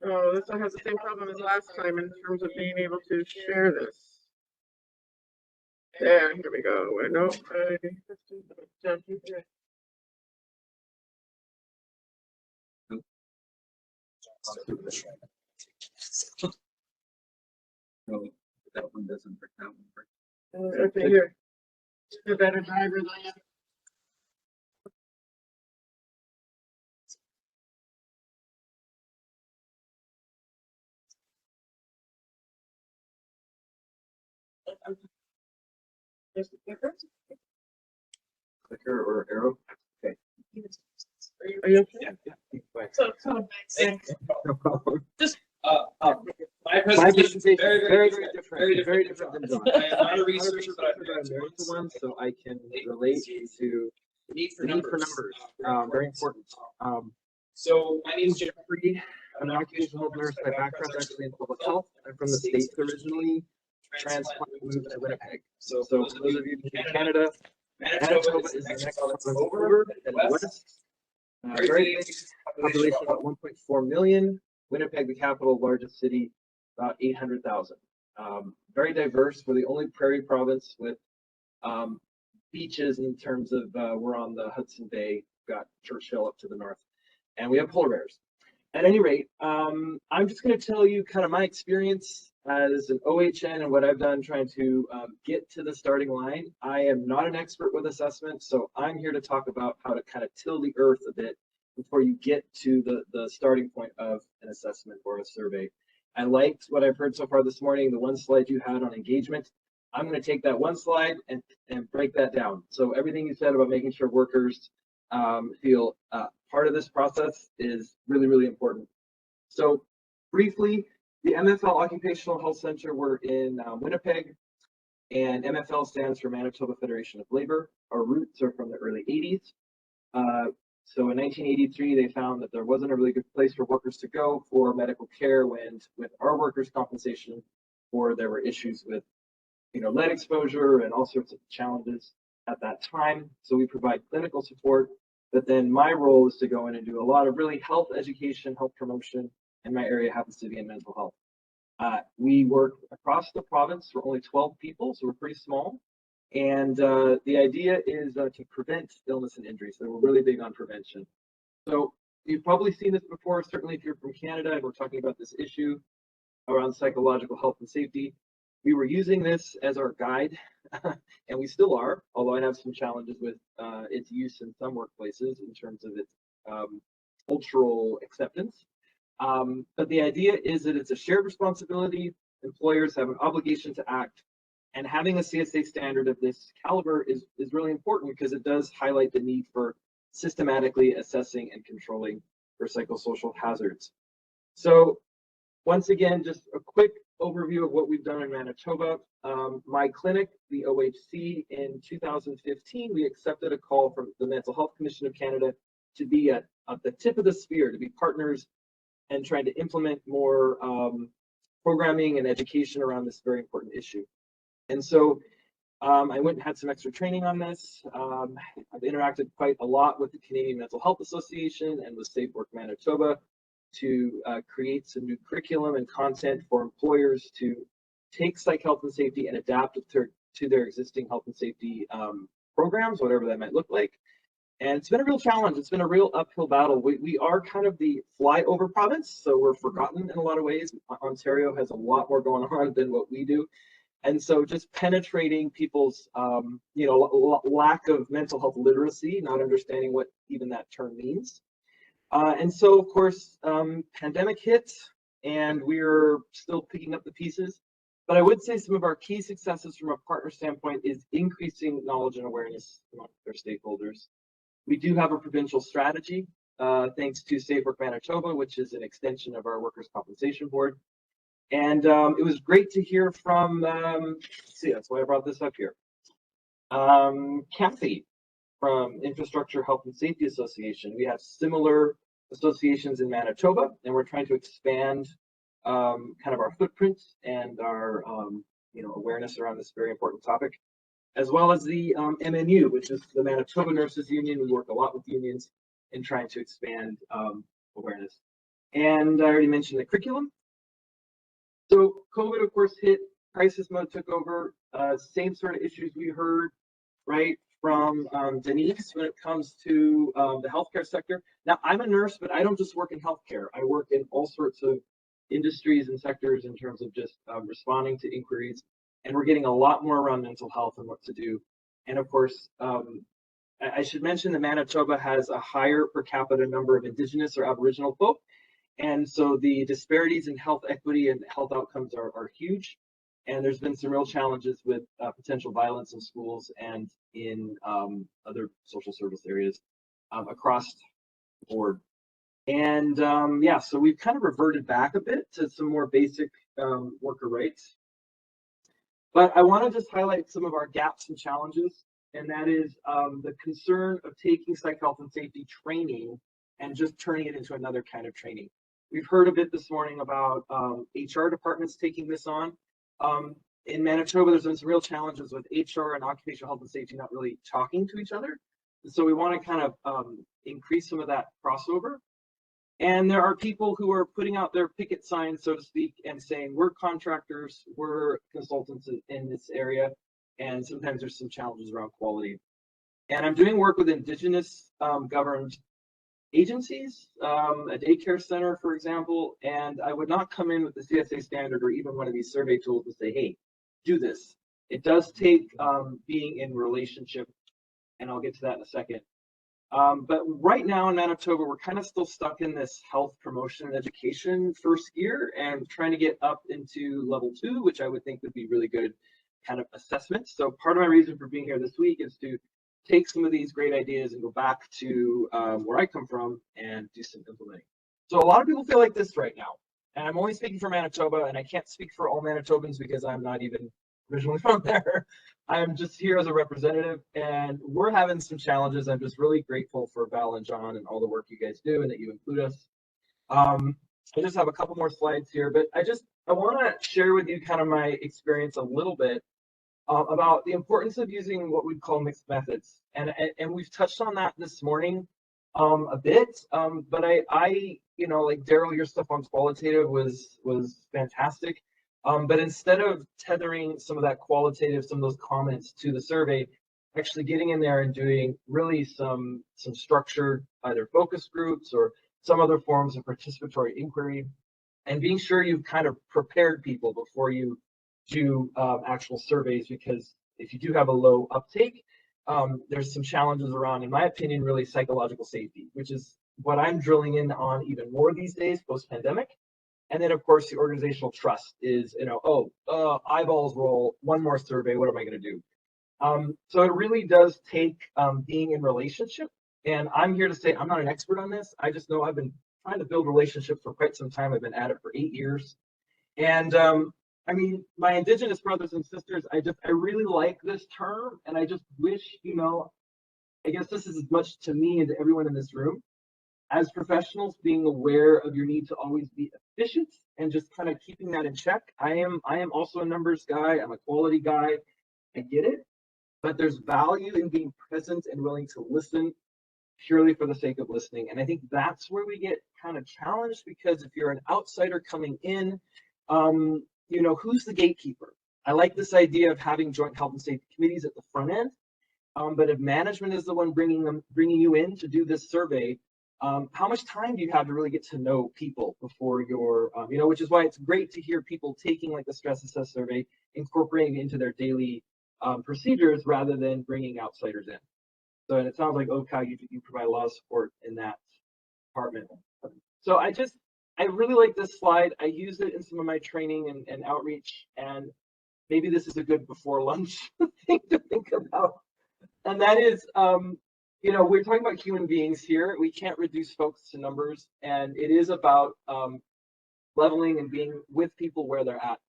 S1: oh, this one has the same problem as last time in terms of being able to share this. There, here we go. No,
S12: No, that one doesn't work. That one works.
S1: okay, here. The better driver than I am. There's the clicker.
S12: Clicker or arrow? Okay.
S1: Are you okay?
S12: Yeah.
S1: So,
S12: No problem.
S13: Just
S12: My presentation is very different than John. I am not a researcher, but I'm the one, so I can relate to
S13: the need for
S12: the need for
S13: numbers.
S12: numbers. Very important.
S13: So my name is Geoffrey.
S12: I'm an occupational health nurse by background, actually in public health. I'm from the States originally. Transplant moved to Winnipeg. So for those of you in Canada, Manitoba is the next province over and west. Very big population, about 1.4 million. Winnipeg, the capital, largest city, about 800,000. Very diverse. We're the only prairie province with beaches in terms of we're on the Hudson Bay, got Churchill up to the north, and we have polar bears. At any rate, I'm just going to tell you kind of my experience as an OHN and what I've done trying to get to the starting line. I am not an expert with assessment, so I'm here to talk about how to kind of till the earth a bit before you get to the starting point of an assessment or a survey. I liked what I've heard so far this morning, the one slide you had on engagement. I'm going to take that one slide and break that down. So everything you said about making sure workers feel part of this process is really, really important. So briefly, the MFL Occupational Health Center, we're in Winnipeg, and MFL stands for Manitoba Federation of Labor. Our roots are from the early 80s. So in 1983, they found that there wasn't a really good place for workers to go for medical care when with our workers' compensation, or there were issues with, lead exposure and all sorts of challenges at that time. So we provide clinical support, but then my role is to go in and do a lot of really health education, health promotion, and my area happens to be in mental health. We work across the province. We're only 12 people, so we're pretty small. And the idea is to prevent illness and injury. So we're really big on prevention. So you've probably seen this before, certainly if you're from Canada and we're talking about this issue around psychological health and safety. We were using this as our guide, and we still are, although I have some challenges with its use in some workplaces in terms of its cultural acceptance. But the idea is that it's a shared responsibility. Employers have an obligation to act, and having a CSA standard of this caliber is really important because it does highlight the need for systematically assessing and controlling for psychosocial hazards. So once again, just a quick overview of what we've done in Manitoba. My clinic, the OHC, in 2015, we accepted a call from the Mental Health Commission of Canada to be at the tip of the spear, to be partners and trying to implement more programming and education around this very important issue. And so I went and had some extra training on this. I've interacted quite a lot with the Canadian Mental Health Association and with Safe Work Manitoba to create some new curriculum and content for employers to take psych health and safety and adapt it to their existing health and safety programs, whatever that might look like. And it's been a real challenge. It's been a real uphill battle. We are kind of the flyover province, so we're forgotten in a lot of ways. Ontario has a lot more going on than what we do. And so just penetrating people's, lack of mental health literacy, not understanding what even that term means. And so, of course, pandemic hit. and we're still picking up the pieces. But I would say some of our key successes from a partner standpoint is increasing knowledge and awareness among their stakeholders. We do have a provincial strategy, thanks to Safe Work Manitoba, which is an extension of our Workers' Compensation Board. And it was great to hear from, see, that's why I brought this up here. Kathy from Infrastructure Health and Safety Association. We have similar associations in Manitoba, and we're trying to expand kind of our footprint and our awareness around this very important topic, as well as the MNU, which is the Manitoba Nurses Union. We work a lot with unions in trying to expand awareness. And I already mentioned the curriculum. So COVID, of course, hit, crisis mode took over, same sort of issues we heard, right, from Denise when it comes to the healthcare sector. Now, I'm a nurse, but I don't just work in healthcare. I work in all sorts of industries and sectors in terms of just responding to inquiries. And we're getting a lot more around mental health and what to do. And of course, I should mention that Manitoba has a higher per capita number of Indigenous or Aboriginal folk. And so the disparities in health equity and health outcomes are huge. And there's been some real challenges with potential violence in schools and in other social service areas across the board. And yeah, so we've kind of reverted back a bit to some more basic worker rights. But I want to just highlight some of our gaps and challenges. And that is the concern of taking psych health and safety training and just turning it into another kind of training. We've heard a bit this morning about HR departments taking this on. In Manitoba, there's been some real challenges with HR and occupational health and safety not really talking to each other. And so we want to kind of increase some of that crossover. And there are people who are putting out their picket signs, so to speak, and saying, we're contractors, we're consultants in this area. And sometimes there's some challenges around quality. And I'm doing work with Indigenous governed agencies, a daycare center, for example, and I would not come in with the CSA standard or even one of these survey tools to say, hey, do this. It does take being in relationship, and I'll get to that in a second. But right now in Manitoba, we're kind of still stuck in this health promotion and education first gear and trying to get up into level 2, which I would think would be really good kind of assessment. So part of my reason for being here this week is to take some of these great ideas and go back to where I come from and do some implementing. So a lot of people feel like this right now. And I'm only speaking for Manitoba, and I can't speak for all Manitobans because I'm not even originally from there. I'm just here as a representative, and we're having some challenges. I'm just really grateful for Val and John and all the work you guys do and that you include us. I just have a couple more slides here, but I want to share with you kind of my experience a little bit about the importance of using what we call mixed methods. And we've touched on that this morning a bit, but I like Daryl, your stuff on qualitative was fantastic. But instead of tethering some of that qualitative, some of those comments to the survey, actually getting in there and doing really some structured either focus groups or some other forms of participatory inquiry, and being sure you've kind of prepared people before you do actual surveys, because if you do have a low uptake, there's some challenges around, in my opinion, really psychological safety, which is what I'm drilling in on even more these days post-pandemic. And then, of course, the organizational trust is, eyeballs roll, one more survey, what am I going to do? So it really does take being in relationship. And I'm here to say I'm not an expert on this. I just know I've been trying to build relationships for quite some time. I've been at it for 8 years. And I mean, my Indigenous brothers and sisters, I really like this term. And I just wish, I guess this is as much to me and to everyone in this room, as professionals, being aware of your need to always be efficient and just kind of keeping that in check. I am also a numbers guy. I'm a quality guy. I get it, but there's value in being present and willing to listen purely for the sake of listening. And I think that's where we get kind of challenged, because if you're an outsider coming in, who's the gatekeeper? I like this idea of having joint health and safety committees at the front end, but if management is the one bringing you in to do this survey, how much time do you have to really get to know people before you're, which is why it's great to hear people taking like the StressAssess survey, incorporating it into their daily procedures rather than bringing outsiders in. So, and it sounds like OHCOW, you provide a lot of support in that department. So I I really like this slide. I use it in some of my training and outreach, and maybe this is a good before lunch thing to think about. And that is, you know, we're talking about human beings here. We can't reduce folks to numbers, and it is about leveling and being with people where they're at.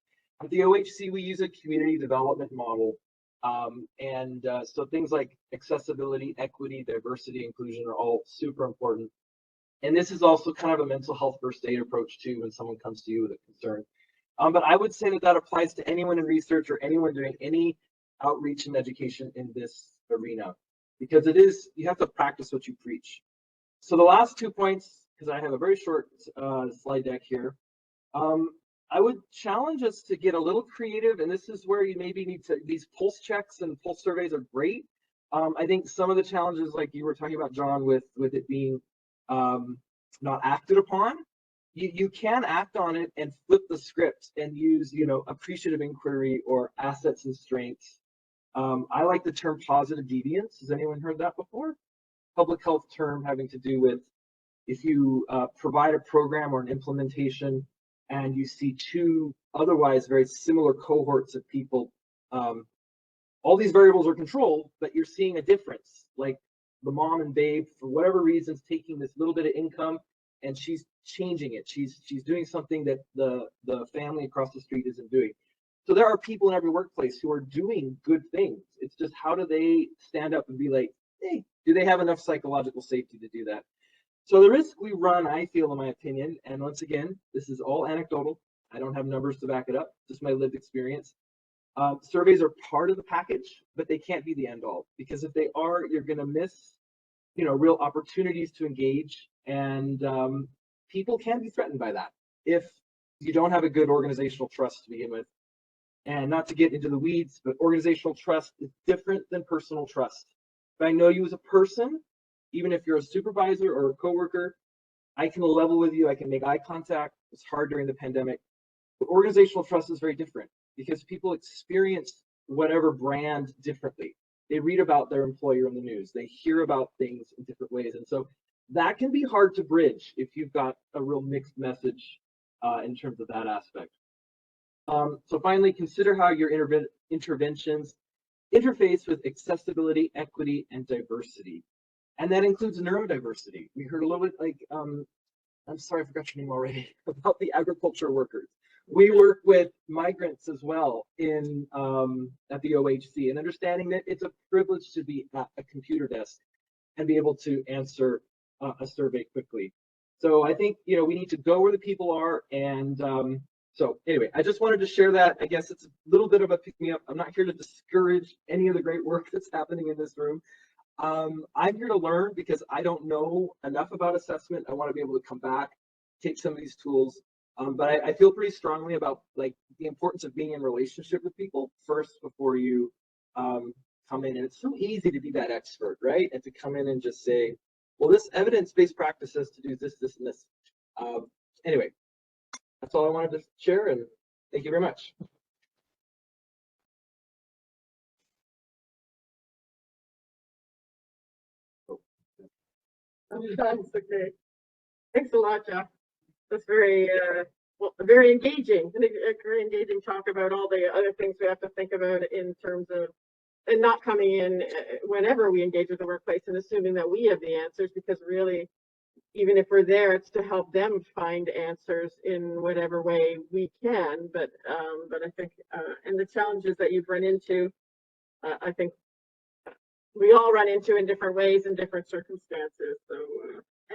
S12: At the OHC, we use a community development model. So things like accessibility, equity, diversity, inclusion are all super important. And this is also kind of a mental health first aid approach too when someone comes to you with a concern. But I would say that that applies to anyone in research or anyone doing any outreach and education in this arena, because it is, you have to practice what you preach. So the last 2 points, because I have a very short slide deck here, I would challenge us to get a little creative, and this is where you maybe need to, these pulse checks and pulse surveys are great. I think some of the challenges, like you were talking about, John, with it being not acted upon, you can act on it and flip the script and use, you know, appreciative inquiry or assets and strengths. I like the term positive deviance. Has anyone heard that before? Public health term having to do with if you provide a program or an implementation and you see two otherwise very similar cohorts of people, all these variables are controlled, but you're seeing a difference, like the mom and babe, for whatever reasons, taking this little bit of income and she's changing it. She's doing something that the family across the street isn't doing. So there are people in every workplace who are doing good things. It's just, how do they stand up and be like, hey, do they have enough psychological safety to do that? So the risk we run, I feel, in my opinion, and once again, this is all anecdotal. I don't have numbers to back it up, just my lived experience. Surveys are part of the package, but they can't be the end all, because if they are, you're going to miss, you know, real opportunities to engage, and people can be threatened by that if you don't have a good organizational trust to begin with. And not to get into the weeds, but organizational trust is different than personal trust. If I know you as a person, even if you're a supervisor or a coworker, I can level with you, I can make eye contact. It's hard during the pandemic. But organizational trust is very different, because people experience whatever brand differently. They read about their employer in the news. They hear about things in different ways. And so that can be hard to bridge if you've got a real mixed message in terms of that aspect. So finally, consider how your interventions interface with accessibility, equity, and diversity. And that includes neurodiversity. We heard a little bit, like, I'm sorry, I forgot your name already, about the agriculture workers. We work with migrants as well in at the OHC, and understanding that it's a privilege to be at a computer desk and be able to answer a survey quickly. So I think, you know, we need to go where the people are. And so anyway, I just wanted to share that. I guess it's a little bit of a pick me up. I'm not here to discourage any of the great work that's happening in this room. I'm here to learn, because I don't know enough about assessment. I want to be able to come back, take some of these tools. But I feel pretty strongly about, like, the importance of being in relationship with people first before you come in. And it's so easy to be that expert, right? And to come in and just say, well, this evidence-based practice says to do this, this, and this. Anyway, that's all I wanted to share, and thank you very much.
S1: That's okay. Thanks a lot, Jeff. That's very, well, very engaging. A very engaging talk about all the other things we have to think about in terms of, and not coming in whenever we engage with the workplace and assuming that we have the answers, because really, even if we're there, it's to help them find answers in whatever way we can. But I think, and the challenges that you've run into, I think we all run into in different ways in different circumstances. So,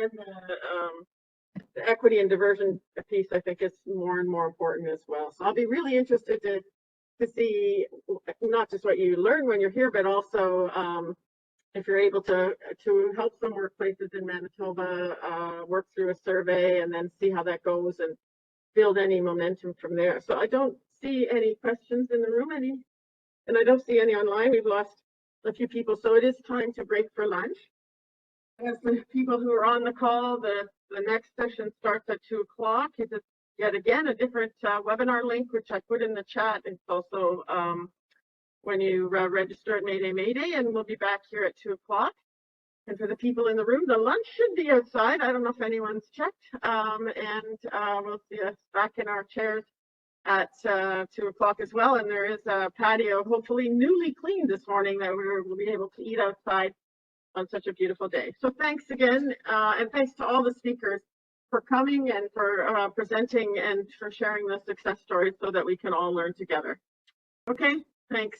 S1: and the equity and diversion piece, I think, is more and more important as well. So I'll be really interested to see not just what you learn when you're here, but also if you're able to help some workplaces in Manitoba work through a survey and then see how that goes and build any momentum from there. So I don't see any questions in the room, and I don't see any online. We've lost a few people, so it is time to break for lunch. As the people who are on the call, the next session starts at 2 o'clock. It's yet again a different webinar link, which I put in the chat. It's also when you register at Mayday, and we'll be back here at 2 o'clock. And for the people in the room, the lunch should be outside. I don't know if anyone's checked. We'll see us back in our chairs at 2 o'clock as well. And there is a patio, hopefully newly cleaned this morning, that we'll be able to eat outside on such a beautiful day. So thanks again, and thanks to all the speakers for coming and for presenting and for sharing the success stories so that we can all learn together. Okay, thanks.